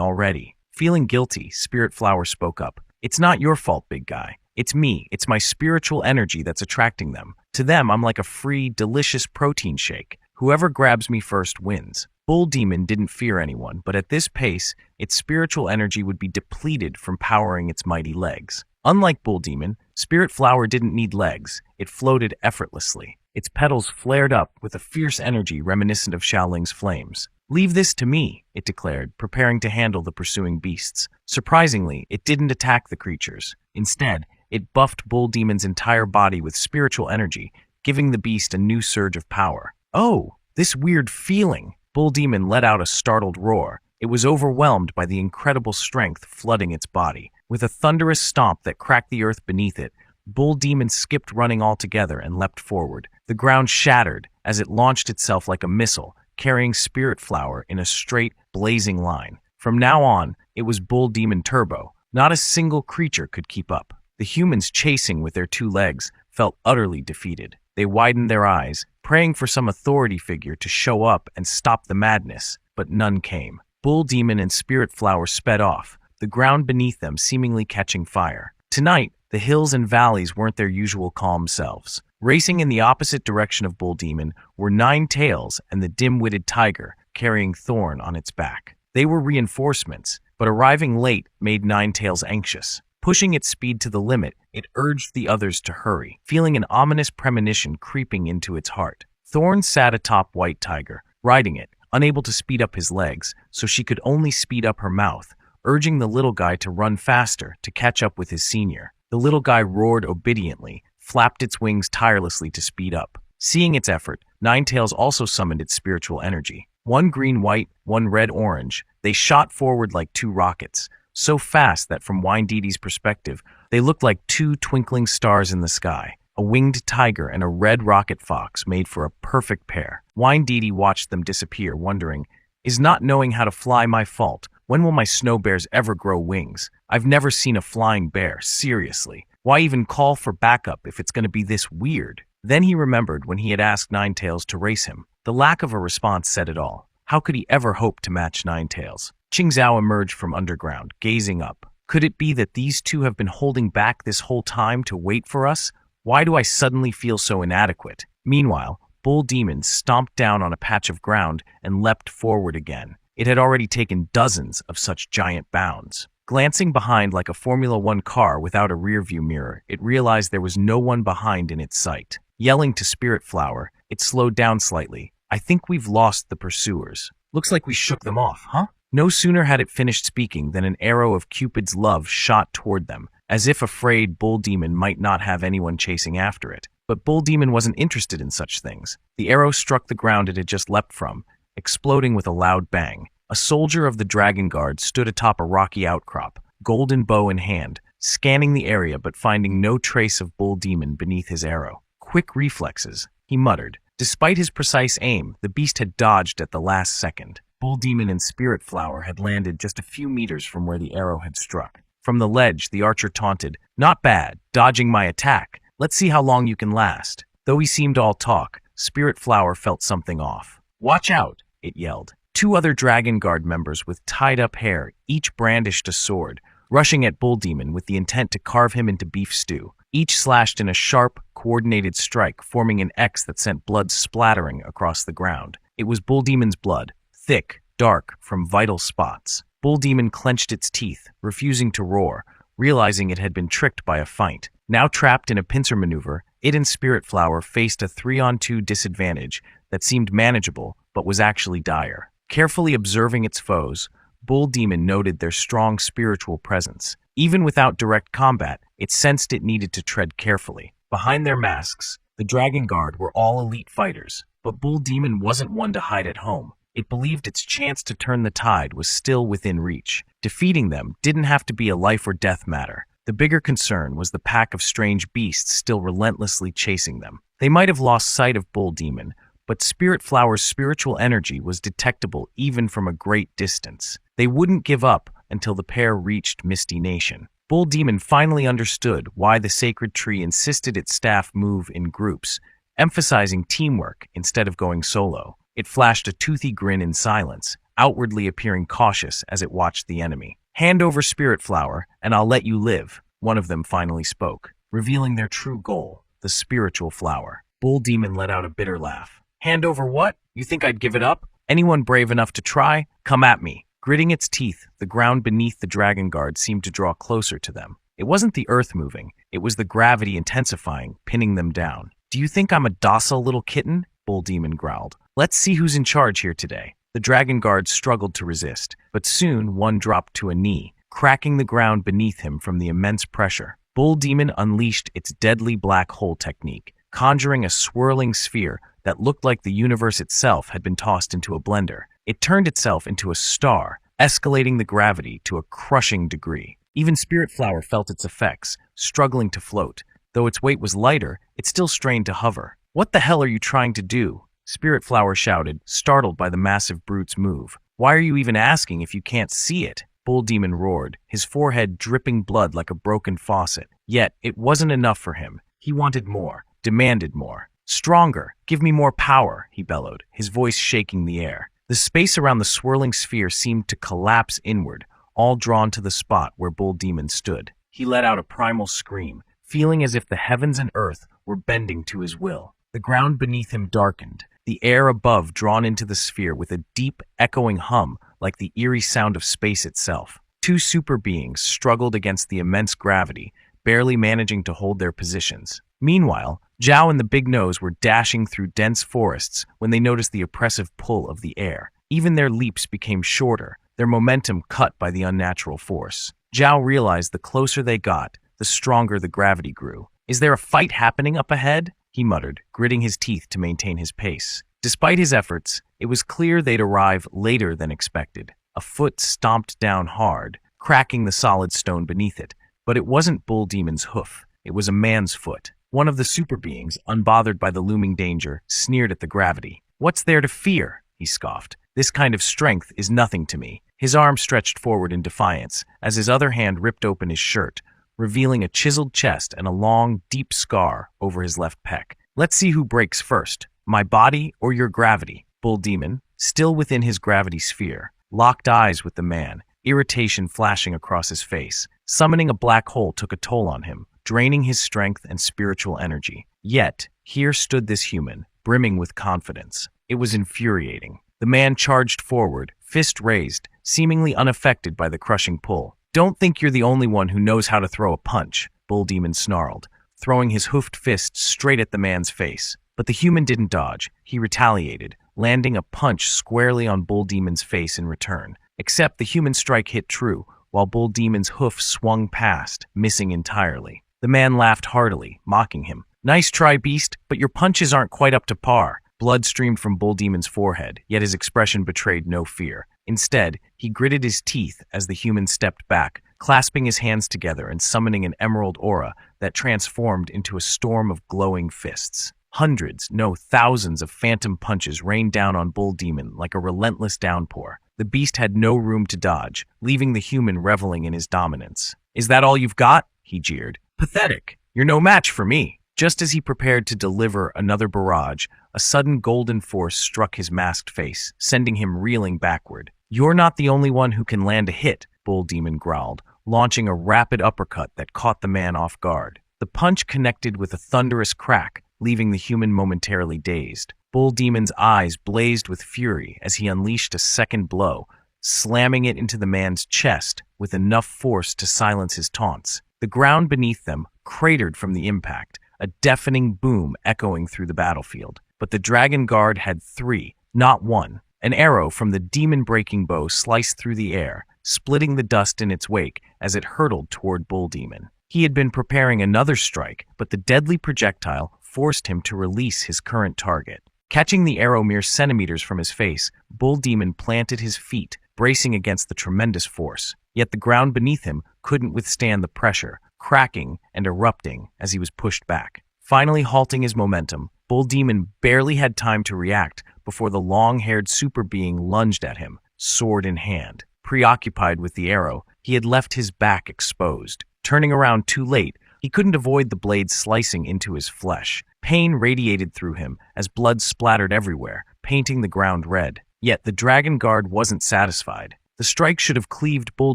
already." Feeling guilty, Spirit Flower spoke up. "It's not your fault, big guy. It's me. It's my spiritual energy that's attracting them. To them, I'm like a free, delicious protein shake. Whoever grabs me first wins." Bull Demon didn't fear anyone, but at this pace, its spiritual energy would be depleted from powering its mighty legs. Unlike Bull Demon, Spirit Flower didn't need legs. It floated effortlessly. Its petals flared up with a fierce energy reminiscent of Xiaoling's flames. "Leave this to me," it declared, preparing to handle the pursuing beasts. Surprisingly, it didn't attack the creatures. Instead, it buffed Bull Demon's entire body with spiritual energy, giving the beast a new surge of power. "Oh, this weird feeling!" Bull Demon let out a startled roar. It was overwhelmed by the incredible strength flooding its body. With a thunderous stomp that cracked the earth beneath it, Bull Demon skipped running altogether and leapt forward. The ground shattered as it launched itself like a missile, carrying Spirit Flower in a straight, blazing line. From now on, it was Bull Demon Turbo. Not a single creature could keep up. The humans chasing with their two legs felt utterly defeated. They widened their eyes, praying for some authority figure to show up and stop the madness, but none came. Bull Demon and Spirit Flower sped off, the ground beneath them seemingly catching fire. Tonight, the hills and valleys weren't their usual calm selves. Racing in the opposite direction of Bull Demon were Nine Tails and the dim-witted tiger, carrying Thorn on its back. They were reinforcements, but arriving late made Nine Tails anxious. Pushing its speed to the limit, it urged the others to hurry, feeling an ominous premonition creeping into its heart. Thorn sat atop White Tiger, riding it, unable to speed up his legs, so she could only speed up her mouth, urging the little guy to run faster to catch up with his senior. The little guy roared obediently, flapped its wings tirelessly to speed up. Seeing its effort, Ninetails also summoned its spiritual energy. One green-white, one red-orange, they shot forward like two rockets, so fast that from Windeedy's perspective, they looked like two twinkling stars in the sky. A winged tiger and a red rocket fox made for a perfect pair. Windeedy watched them disappear, wondering, "Is not knowing how to fly my fault? When will my snow bears ever grow wings? I've never seen a flying bear, seriously. Why even call for backup if it's going to be this weird?" Then he remembered when he had asked Ninetails to race him. The lack of a response said it all. How could he ever hope to match Ninetails? Qingzhao emerged from underground, gazing up. Could it be that these two have been holding back this whole time to wait for us? Why do I suddenly feel so inadequate? Meanwhile, Bull Demon stomped down on a patch of ground and leapt forward again. It had already taken dozens of such giant bounds. Glancing behind like a Formula One car without a rearview mirror, it realized there was no one behind in its sight. Yelling to Spirit Flower, it slowed down slightly. "I think we've lost the pursuers. Looks like we shook them off, huh?" No sooner had it finished speaking than an arrow of Cupid's love shot toward them, as if afraid Bull Demon might not have anyone chasing after it. But Bull Demon wasn't interested in such things. The arrow struck the ground it had just leapt from, exploding with a loud bang. A soldier of the Dragon Guard stood atop a rocky outcrop, golden bow in hand, scanning the area but finding no trace of Bull Demon beneath his arrow. "Quick reflexes," he muttered. Despite his precise aim, the beast had dodged at the last second. Bull Demon and Spirit Flower had landed just a few meters from where the arrow had struck. From the ledge, the archer taunted, "Not bad, dodging my attack. Let's see how long you can last." Though he seemed all talk, Spirit Flower felt something off. "Watch out," it yelled. Two other Dragon Guard members with tied-up hair each brandished a sword, rushing at Bull Demon with the intent to carve him into beef stew. Each slashed in a sharp, coordinated strike, forming an X that sent blood splattering across the ground. It was Bull Demon's blood, thick, dark, from vital spots. Bull Demon clenched its teeth, refusing to roar, realizing it had been tricked by a feint. Now trapped in a pincer maneuver, it and Spirit Flower faced a 3-on-2 disadvantage that seemed manageable but was actually dire. Carefully observing its foes, Bull Demon noted their strong spiritual presence. Even without direct combat, it sensed it needed to tread carefully. Behind their masks, the Dragon Guard were all elite fighters, but Bull Demon wasn't one to hide at home. It believed its chance to turn the tide was still within reach. Defeating them didn't have to be a life-or-death matter. The bigger concern was the pack of strange beasts still relentlessly chasing them. They might have lost sight of Bull Demon, but Spirit Flower's spiritual energy was detectable even from a great distance. They wouldn't give up until the pair reached Misty Nation. Bull Demon finally understood why the sacred tree insisted its staff move in groups, emphasizing teamwork instead of going solo. It flashed a toothy grin in silence, outwardly appearing cautious as it watched the enemy. "Hand over Spirit Flower, and I'll let you live," one of them finally spoke, revealing their true goal, the spiritual flower. Bull Demon let out a bitter laugh. "Hand over what? You think I'd give it up? Anyone brave enough to try? Come at me." Gritting its teeth, the ground beneath the Dragon Guard seemed to draw closer to them. It wasn't the earth moving, it was the gravity intensifying, pinning them down. "Do you think I'm a docile little kitten?" Bull Demon growled. "Let's see who's in charge here today." The Dragon Guard struggled to resist, but soon one dropped to a knee, cracking the ground beneath him from the immense pressure. Bull Demon unleashed its deadly black hole technique, conjuring a swirling sphere that looked like the universe itself had been tossed into a blender. It turned itself into a star, escalating the gravity to a crushing degree. Even Spirit Flower felt its effects, struggling to float. Though its weight was lighter, it still strained to hover. "What the hell are you trying to do?" Spirit Flower shouted, startled by the massive brute's move. "Why are you even asking if you can't see it?" Bull Demon roared, his forehead dripping blood like a broken faucet. Yet, it wasn't enough for him. He wanted more, demanded more. "Stronger! Give me more power!" he bellowed, his voice shaking the air. The space around the swirling sphere seemed to collapse inward, all drawn to the spot where Bull Demon stood. He let out a primal scream, feeling as if the heavens and earth were bending to his will. The ground beneath him darkened, the air above drawn into the sphere with a deep, echoing hum like the eerie sound of space itself. Two super beings struggled against the immense gravity, barely managing to hold their positions. Meanwhile, Zhao and the Big Nose were dashing through dense forests when they noticed the oppressive pull of the air. Even their leaps became shorter, their momentum cut by the unnatural force. Zhao realized the closer they got, the stronger the gravity grew. Is there a fight happening up ahead? He muttered, gritting his teeth to maintain his pace. Despite his efforts, it was clear they'd arrive later than expected. A foot stomped down hard, cracking the solid stone beneath it. But it wasn't Bull Demon's hoof. It was a man's foot. One of the super beings, unbothered by the looming danger, sneered at the gravity. "What's there to fear?" he scoffed. "This kind of strength is nothing to me." His arm stretched forward in defiance, as his other hand ripped open his shirt, revealing a chiseled chest and a long, deep scar over his left pec. "Let's see who breaks first, my body or your gravity." Bull Demon, still within his gravity sphere, locked eyes with the man, irritation flashing across his face. Summoning a black hole took a toll on him, draining his strength and spiritual energy. Yet, here stood this human, brimming with confidence. It was infuriating. The man charged forward, fist raised, seemingly unaffected by the crushing pull. "Don't think you're the only one who knows how to throw a punch," Bull Demon snarled, throwing his hoofed fist straight at the man's face. But the human didn't dodge. He retaliated, landing a punch squarely on Bull Demon's face in return. Except the human strike hit true, while Bull Demon's hoof swung past, missing entirely. The man laughed heartily, mocking him. "Nice try, beast, but your punches aren't quite up to par." Blood streamed from Bull Demon's forehead, yet his expression betrayed no fear. Instead, he gritted his teeth as the human stepped back, clasping his hands together and summoning an emerald aura that transformed into a storm of glowing fists. Hundreds, no, thousands of phantom punches rained down on Bull Demon like a relentless downpour. The beast had no room to dodge, leaving the human reveling in his dominance. "Is that all you've got?" he jeered. "Pathetic. You're no match for me." Just as he prepared to deliver another barrage, a sudden golden force struck his masked face, sending him reeling backward. "You're not the only one who can land a hit," Bull Demon growled, launching a rapid uppercut that caught the man off guard. The punch connected with a thunderous crack, leaving the human momentarily dazed. Bull Demon's eyes blazed with fury as he unleashed a second blow, slamming it into the man's chest with enough force to silence his taunts. The ground beneath them cratered from the impact, a deafening boom echoing through the battlefield. But the Dragon Guard had three, not one. An arrow from the demon-breaking bow sliced through the air, splitting the dust in its wake as it hurtled toward Bull Demon. He had been preparing another strike, but the deadly projectile forced him to release his current target. Catching the arrow mere centimeters from his face, Bull Demon planted his feet, bracing against the tremendous force. Yet the ground beneath him couldn't withstand the pressure, cracking and erupting as he was pushed back. Finally halting his momentum, Bull Demon barely had time to react before the long-haired super being lunged at him, sword in hand. Preoccupied with the arrow, he had left his back exposed. Turning around too late, he couldn't avoid the blade slicing into his flesh. Pain radiated through him as blood splattered everywhere, painting the ground red. Yet the Dragon Guard wasn't satisfied. The strike should have cleaved Bull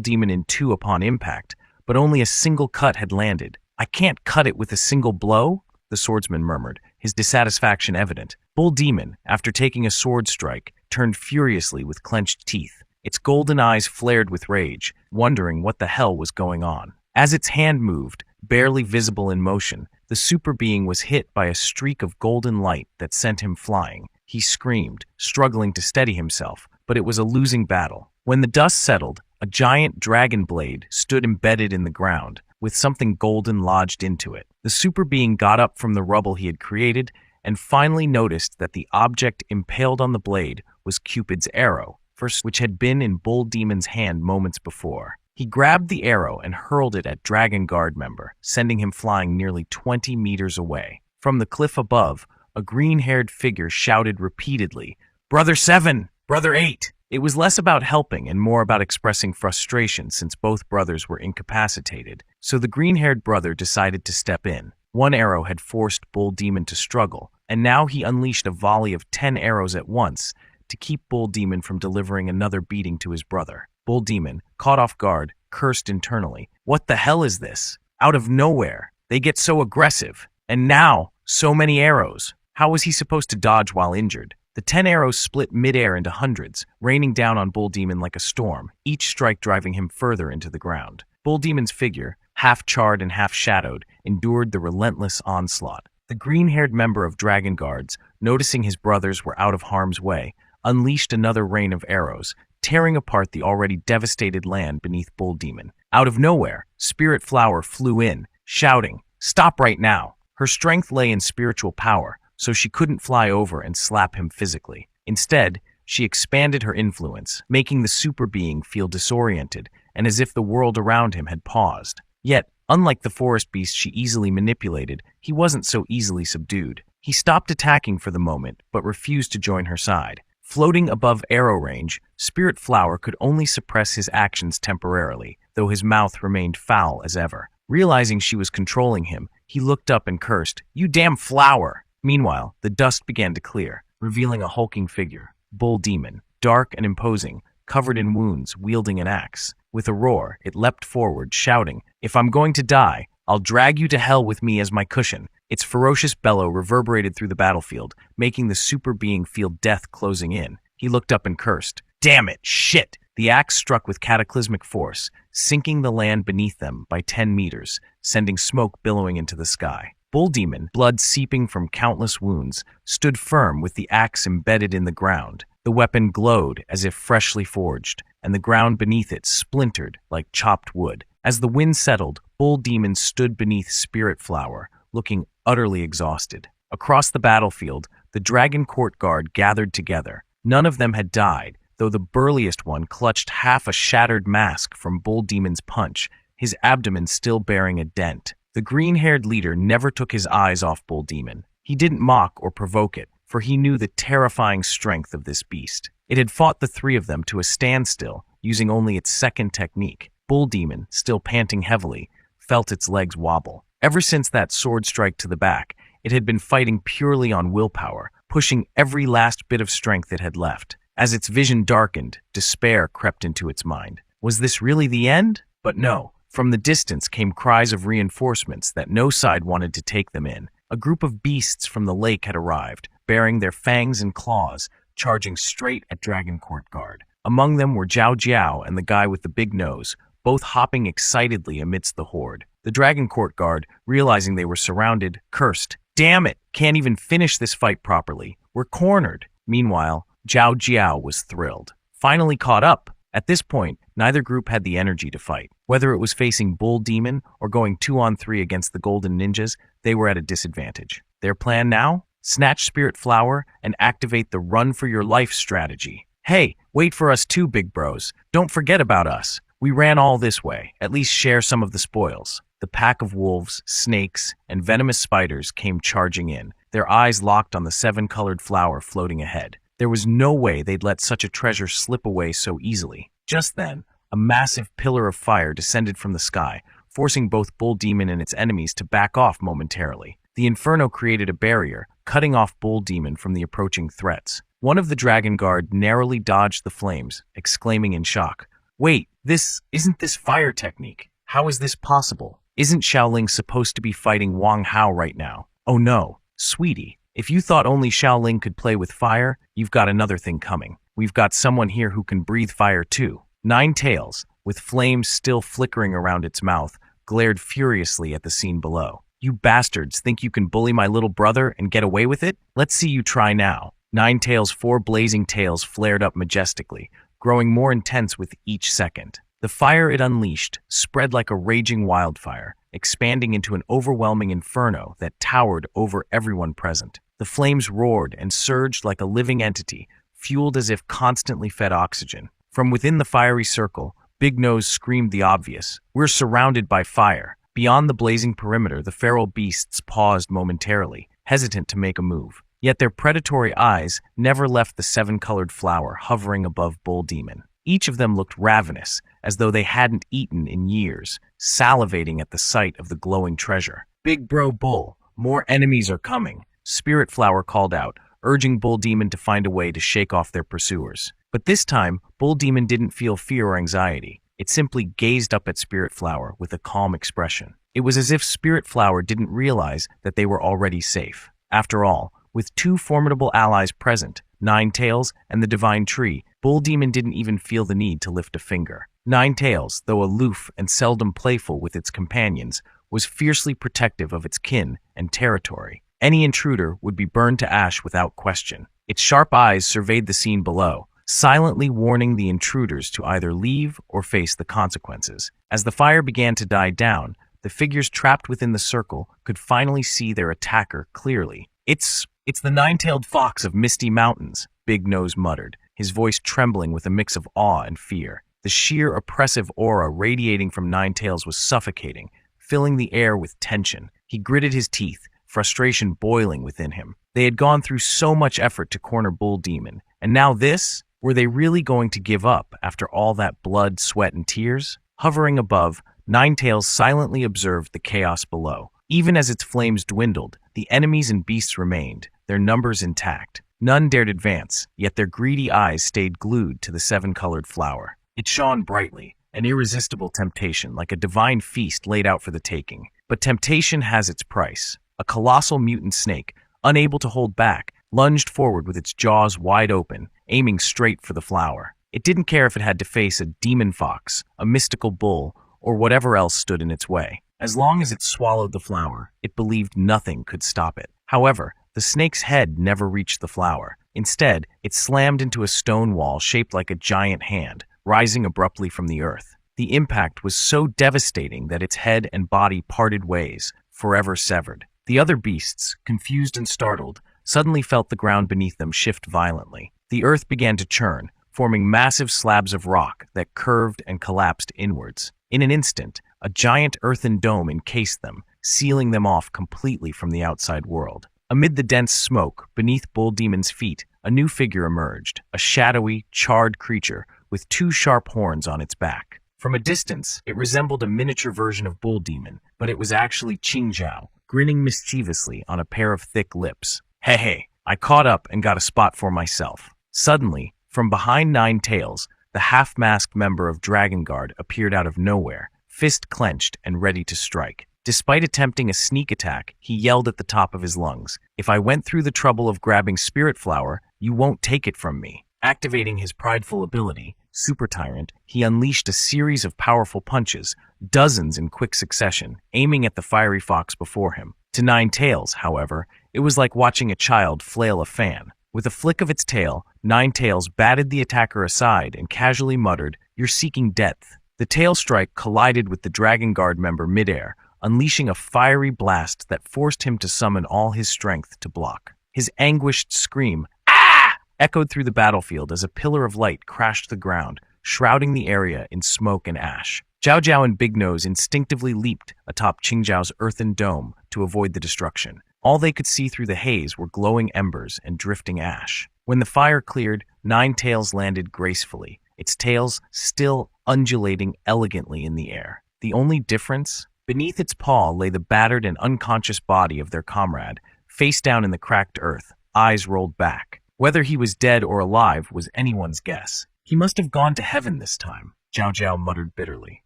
Demon in two upon impact, but only a single cut had landed. "I can't cut it with a single blow?" the swordsman murmured, his dissatisfaction evident. Bull Demon, after taking a sword strike, turned furiously with clenched teeth. Its golden eyes flared with rage, wondering what the hell was going on. As its hand moved, barely visible in motion, the super being was hit by a streak of golden light that sent him flying. He screamed, struggling to steady himself, but it was a losing battle. When the dust settled, a giant dragon blade stood embedded in the ground, with something golden lodged into it. The super being got up from the rubble he had created and finally noticed that the object impaled on the blade was Cupid's arrow, which had been in Bull Demon's hand moments before. He grabbed the arrow and hurled it at Dragon Guard member, sending him flying nearly 20 meters away. From the cliff above, a green-haired figure shouted repeatedly, "Brother 7! Brother 8!" It was less about helping and more about expressing frustration since both brothers were incapacitated, so the green-haired brother decided to step in. One arrow had forced Bull Demon to struggle, and now he unleashed a volley of 10 arrows at once to keep Bull Demon from delivering another beating to his brother. Bull Demon, caught off guard, cursed internally. "What the hell is this? Out of nowhere, they get so aggressive. And now, so many arrows. How was he supposed to dodge while injured?" The 10 arrows split midair into hundreds, raining down on Bull Demon like a storm, each strike driving him further into the ground. Bull Demon's figure, half charred and half shadowed, endured the relentless onslaught. The green-haired member of Dragon Guards, noticing his brothers were out of harm's way, unleashed another rain of arrows, tearing apart the already devastated land beneath Bull Demon. Out of nowhere, Spirit Flower flew in, shouting, Stop right now. Her strength lay in spiritual power, so she couldn't fly over and slap him physically. Instead, she expanded her influence, making the super being feel disoriented and as if the world around him had paused. Yet, unlike the forest beast she easily manipulated, he wasn't so easily subdued. He stopped attacking for the moment, but refused to join her side. Floating above arrow range, Spirit Flower could only suppress his actions temporarily, though his mouth remained foul as ever. Realizing she was controlling him, he looked up and cursed, "You damn flower!" Meanwhile, the dust began to clear, revealing a hulking figure, Bull Demon, dark and imposing, covered in wounds, wielding an axe. With a roar, it leapt forward, shouting, "If I'm going to die, I'll drag you to hell with me as my cushion." Its ferocious bellow reverberated through the battlefield, making the super being feel death closing in. He looked up and cursed, "Damn it, shit!" The axe struck with cataclysmic force, sinking the land beneath them by 10 meters, sending smoke billowing into the sky. Bull Demon, blood seeping from countless wounds, stood firm with the axe embedded in the ground. The weapon glowed as if freshly forged, and the ground beneath it splintered like chopped wood. As the wind settled, Bull Demon stood beneath Spirit Flower, looking utterly exhausted. Across the battlefield, the Dragon Court Guard gathered together. None of them had died, though the burliest one clutched half a shattered mask from Bull Demon's punch, his abdomen still bearing a dent. The green-haired leader never took his eyes off Bull Demon. He didn't mock or provoke it, for he knew the terrifying strength of this beast. It had fought the three of them to a standstill, using only its second technique. Bull Demon, still panting heavily, felt its legs wobble. Ever since that sword strike to the back, it had been fighting purely on willpower, pushing every last bit of strength it had left. As its vision darkened, despair crept into its mind. Was this really the end? But no. From the distance came cries of reinforcements that no side wanted to take them in. A group of beasts from the lake had arrived, bearing their fangs and claws, charging straight at Dragon Court Guard. Among them were Jiao Jiao and the guy with the big nose, both hopping excitedly amidst the horde. The Dragon Court Guard, realizing they were surrounded, cursed, "Damn it! Can't even finish this fight properly. We're cornered." Meanwhile, Jiao Jiao was thrilled. Finally caught up! At this point, neither group had the energy to fight. Whether it was facing Bull Demon or going 2-on-3 against the Golden Ninjas, they were at a disadvantage. Their plan now? Snatch Spirit Flower and activate the run for your life strategy. Hey, wait for us too, big bros. Don't forget about us. We ran all this way. At least share some of the spoils. The pack of wolves, snakes, and venomous spiders came charging in, their eyes locked on the 7-colored flower floating ahead. There was no way they'd let such a treasure slip away so easily. Just then, a massive pillar of fire descended from the sky, forcing both Bull Demon and its enemies to back off momentarily. The inferno created a barrier, cutting off Bull Demon from the approaching threats. One of the Dragon Guard narrowly dodged the flames, exclaiming in shock, "Wait, isn't this fire technique? How is this possible? Isn't Xiaoling supposed to be fighting Wang Hao right now?" "Oh no, sweetie. If you thought only Xiaoling could play with fire, you've got another thing coming. We've got someone here who can breathe fire too." Nine Tails, with flames still flickering around its mouth, glared furiously at the scene below. "You bastards think you can bully my little brother and get away with it? Let's see you try now." Nine Tails' 4 blazing tails flared up majestically, growing more intense with each second. The fire it unleashed spread like a raging wildfire, expanding into an overwhelming inferno that towered over everyone present. The flames roared and surged like a living entity, fueled as if constantly fed oxygen. From within the fiery circle, Big Nose screamed the obvious, "We're surrounded by fire." Beyond the blazing perimeter, the feral beasts paused momentarily, hesitant to make a move. Yet their predatory eyes never left the 7-colored flower hovering above Bull Demon. Each of them looked ravenous, as though they hadn't eaten in years, salivating at the sight of the glowing treasure. "Big Bro Bull, more enemies are coming," Spirit Flower called out, urging Bull Demon to find a way to shake off their pursuers. But this time, Bull Demon didn't feel fear or anxiety. It simply gazed up at Spirit Flower with a calm expression. It was as if Spirit Flower didn't realize that they were already safe. After all, with 2 formidable allies present, Nine Tails and the Divine Tree, Bull Demon didn't even feel the need to lift a finger. Nine Tails, though aloof and seldom playful with its companions, was fiercely protective of its kin and territory. Any intruder would be burned to ash without question. Its sharp eyes surveyed the scene below, silently warning the intruders to either leave or face the consequences. As the fire began to die down, the figures trapped within the circle could finally see their attacker clearly. It's the nine-tailed fox of Misty Mountains, Big Nose muttered, his voice trembling with a mix of awe and fear. The sheer oppressive aura radiating from Ninetails was suffocating, filling the air with tension. He gritted his teeth, frustration boiling within him. They had gone through so much effort to corner Bull Demon, and now this? Were they really going to give up after all that blood, sweat, and tears? Hovering above, Ninetails silently observed the chaos below. Even as its flames dwindled, the enemies and beasts remained, their numbers intact. None dared advance, yet their greedy eyes stayed glued to the seven-colored flower. It shone brightly, an irresistible temptation, like a divine feast laid out for the taking. But temptation has its price. A colossal mutant snake, unable to hold back, lunged forward with its jaws wide open, aiming straight for the flower. It didn't care if it had to face a demon fox, a mystical bull, or whatever else stood in its way. As long as it swallowed the flower, it believed nothing could stop it. However, the snake's head never reached the flower. Instead, it slammed into a stone wall shaped like a giant hand, rising abruptly from the earth. The impact was so devastating that its head and body parted ways, forever severed. The other beasts, confused and startled, suddenly felt the ground beneath them shift violently. The earth began to churn, forming massive slabs of rock that curved and collapsed inwards. In an instant, a giant earthen dome encased them, sealing them off completely from the outside world. Amid the dense smoke, beneath Bull Demon's feet, a new figure emerged, a shadowy, charred creature with two sharp horns on its back. From a distance, it resembled a miniature version of Bull Demon, but it was actually Qingzhao, grinning mischievously on a pair of thick lips. Hey, I caught up and got a spot for myself. Suddenly, from behind Ninetails, the half-masked member of Dragon Guard appeared out of nowhere, fist clenched and ready to strike. Despite attempting a sneak attack, he yelled at the top of his lungs, "If I went through the trouble of grabbing Spirit Flower, you won't take it from me." Activating his prideful ability, Super Tyrant, he unleashed a series of powerful punches, dozens in quick succession, aiming at the fiery fox before him. To Ninetails, however, it was like watching a child flail a fan. With a flick of its tail, Ninetails batted the attacker aside and casually muttered, "You're seeking death." The tail strike collided with the Dragon Guard member midair, unleashing a fiery blast that forced him to summon all his strength to block. His anguished scream, "Ah!" echoed through the battlefield as a pillar of light crashed the ground, shrouding the area in smoke and ash. Zhao Zhao and Big Nose instinctively leaped atop Qingzhao's earthen dome to avoid the destruction. All they could see through the haze were glowing embers and drifting ash. When the fire cleared, Ninetails landed gracefully, its tails still undulating elegantly in the air. The only difference? Beneath its paw lay the battered and unconscious body of their comrade, face down in the cracked earth, eyes rolled back. Whether he was dead or alive was anyone's guess. He must have gone to heaven this time, Zhao Zhao muttered bitterly.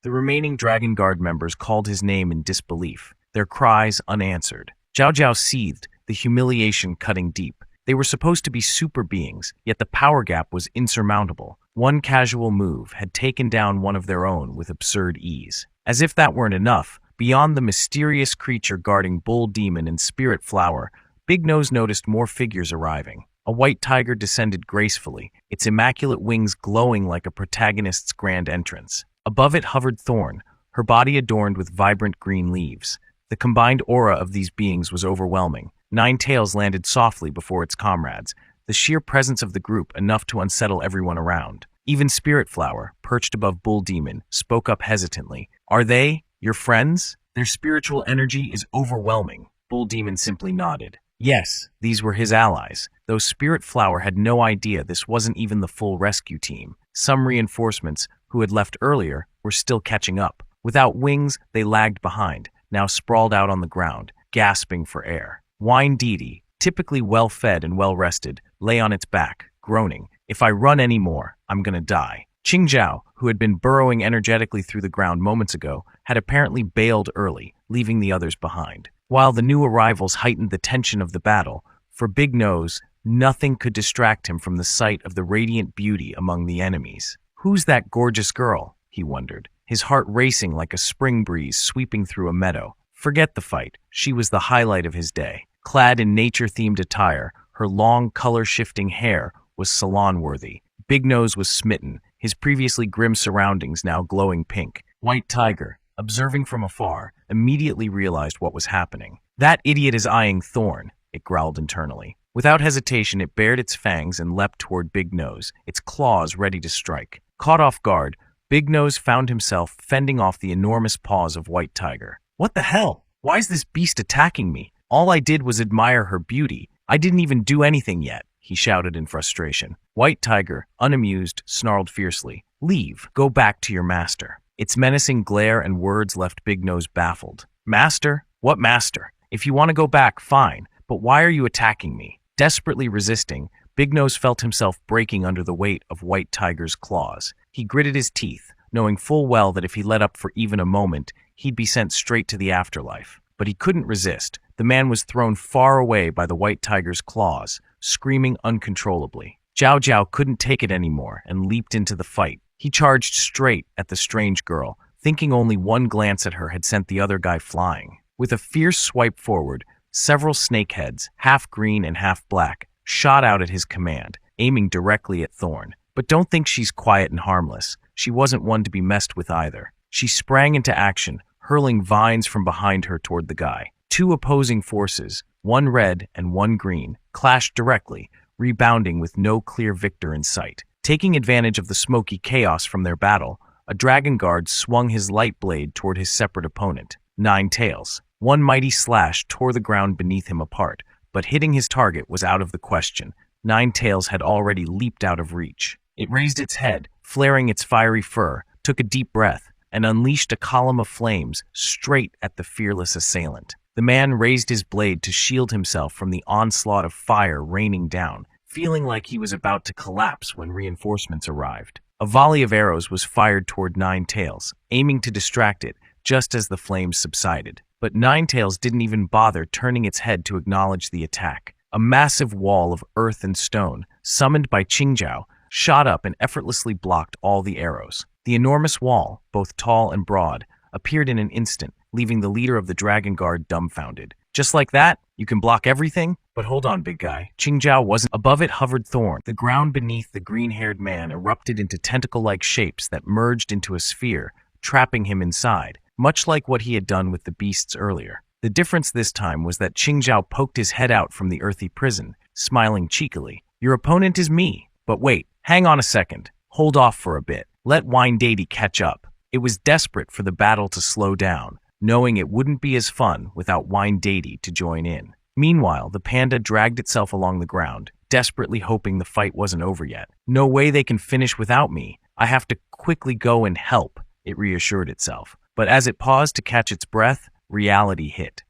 The remaining Dragon Guard members called his name in disbelief, their cries unanswered. Zhao Zhao seethed, the humiliation cutting deep. They were supposed to be super beings, yet the power gap was insurmountable. One casual move had taken down one of their own with absurd ease. As if that weren't enough, beyond the mysterious creature guarding Bull Demon and Spirit Flower, Big Nose noticed more figures arriving. A white tiger descended gracefully, its immaculate wings glowing like a protagonist's grand entrance. Above it hovered Thorn, her body adorned with vibrant green leaves. The combined aura of these beings was overwhelming. Ninetails landed softly before its comrades, the sheer presence of the group enough to unsettle everyone around. Even Spirit Flower, perched above Bull Demon, spoke up hesitantly. "Are they your friends? Their spiritual energy is overwhelming." Bull Demon simply nodded. Yes, these were his allies, though Spirit Flower had no idea this wasn't even the full rescue team. Some reinforcements, who had left earlier, were still catching up. Without wings, they lagged behind, now sprawled out on the ground, gasping for air. Wine Deity, typically well-fed and well-rested, lay on its back, groaning, "If I run any more, I'm gonna die." Qingzhao, who had been burrowing energetically through the ground moments ago, had apparently bailed early, leaving the others behind. While the new arrivals heightened the tension of the battle, for Big Nose, nothing could distract him from the sight of the radiant beauty among the enemies. "Who's that gorgeous girl?" he wondered, his heart racing like a spring breeze sweeping through a meadow. Forget the fight, she was the highlight of his day. Clad in nature-themed attire, her long, color-shifting hair was salon-worthy. Big Nose was smitten, his previously grim surroundings now glowing pink. "White Tiger, observing from afar, immediately realized what was happening. That idiot is eyeing Thorn, it growled internally. Without hesitation, it bared its fangs and leapt toward Big Nose, its claws ready to strike. Caught off guard, Big Nose found himself fending off the enormous paws of White Tiger. What the hell? Why is this beast attacking me? All I did was admire her beauty. I didn't even do anything yet, he shouted in frustration. White Tiger, unamused, snarled fiercely. Leave. Go back to your master. Its menacing glare and words left Big Nose baffled. Master? What master? If you want to go back, fine, but why are you attacking me? Desperately resisting, Big Nose felt himself breaking under the weight of White Tiger's claws. He gritted his teeth, knowing full well that if he let up for even a moment, he'd be sent straight to the afterlife. But he couldn't resist. The man was thrown far away by the White Tiger's claws, screaming uncontrollably. Zhao Zhao couldn't take it anymore and leaped into the fight. He charged straight at the strange girl, thinking only one glance at her had sent the other guy flying. With a fierce swipe forward, several snakeheads, half green and half black, shot out at his command, aiming directly at Thorn. But don't think she's quiet and harmless. She wasn't one to be messed with either. She sprang into action, hurling vines from behind her toward the guy. Two opposing forces, one red and one green, clashed directly, rebounding with no clear victor in sight. Taking advantage of the smoky chaos from their battle, a dragon guard swung his light blade toward his separate opponent, Nine Tails. One mighty slash tore the ground beneath him apart, but hitting his target was out of the question. Nine Tails had already leaped out of reach. It raised its head, flaring its fiery fur, took a deep breath, and unleashed a column of flames straight at the fearless assailant. The man raised his blade to shield himself from the onslaught of fire raining down, feeling like he was about to collapse when reinforcements arrived. A volley of arrows was fired toward Nine Tails, aiming to distract it just as the flames subsided. But Nine Tails didn't even bother turning its head to acknowledge the attack. A massive wall of earth and stone, summoned by Qingzhao, shot up and effortlessly blocked all the arrows. The enormous wall, both tall and broad, appeared in an instant, leaving the leader of the Dragon Guard dumbfounded. Just like that? You can block everything? But hold on, big guy. Qingzhao wasn't. Above it hovered Thorn. The ground beneath the green-haired man erupted into tentacle-like shapes that merged into a sphere, trapping him inside, much like what he had done with the beasts earlier. The difference this time was that Qingzhao poked his head out from the earthy prison, smiling cheekily. Your opponent is me. But wait, hang on a second. Hold off for a bit. Let Wine Deity catch up. It was desperate for the battle to slow down, knowing it wouldn't be as fun without Wine Deity to join in. Meanwhile, the panda dragged itself along the ground, desperately hoping the fight wasn't over yet. No way they can finish without me. I have to quickly go and help, it reassured itself. But as it paused to catch its breath, reality hit.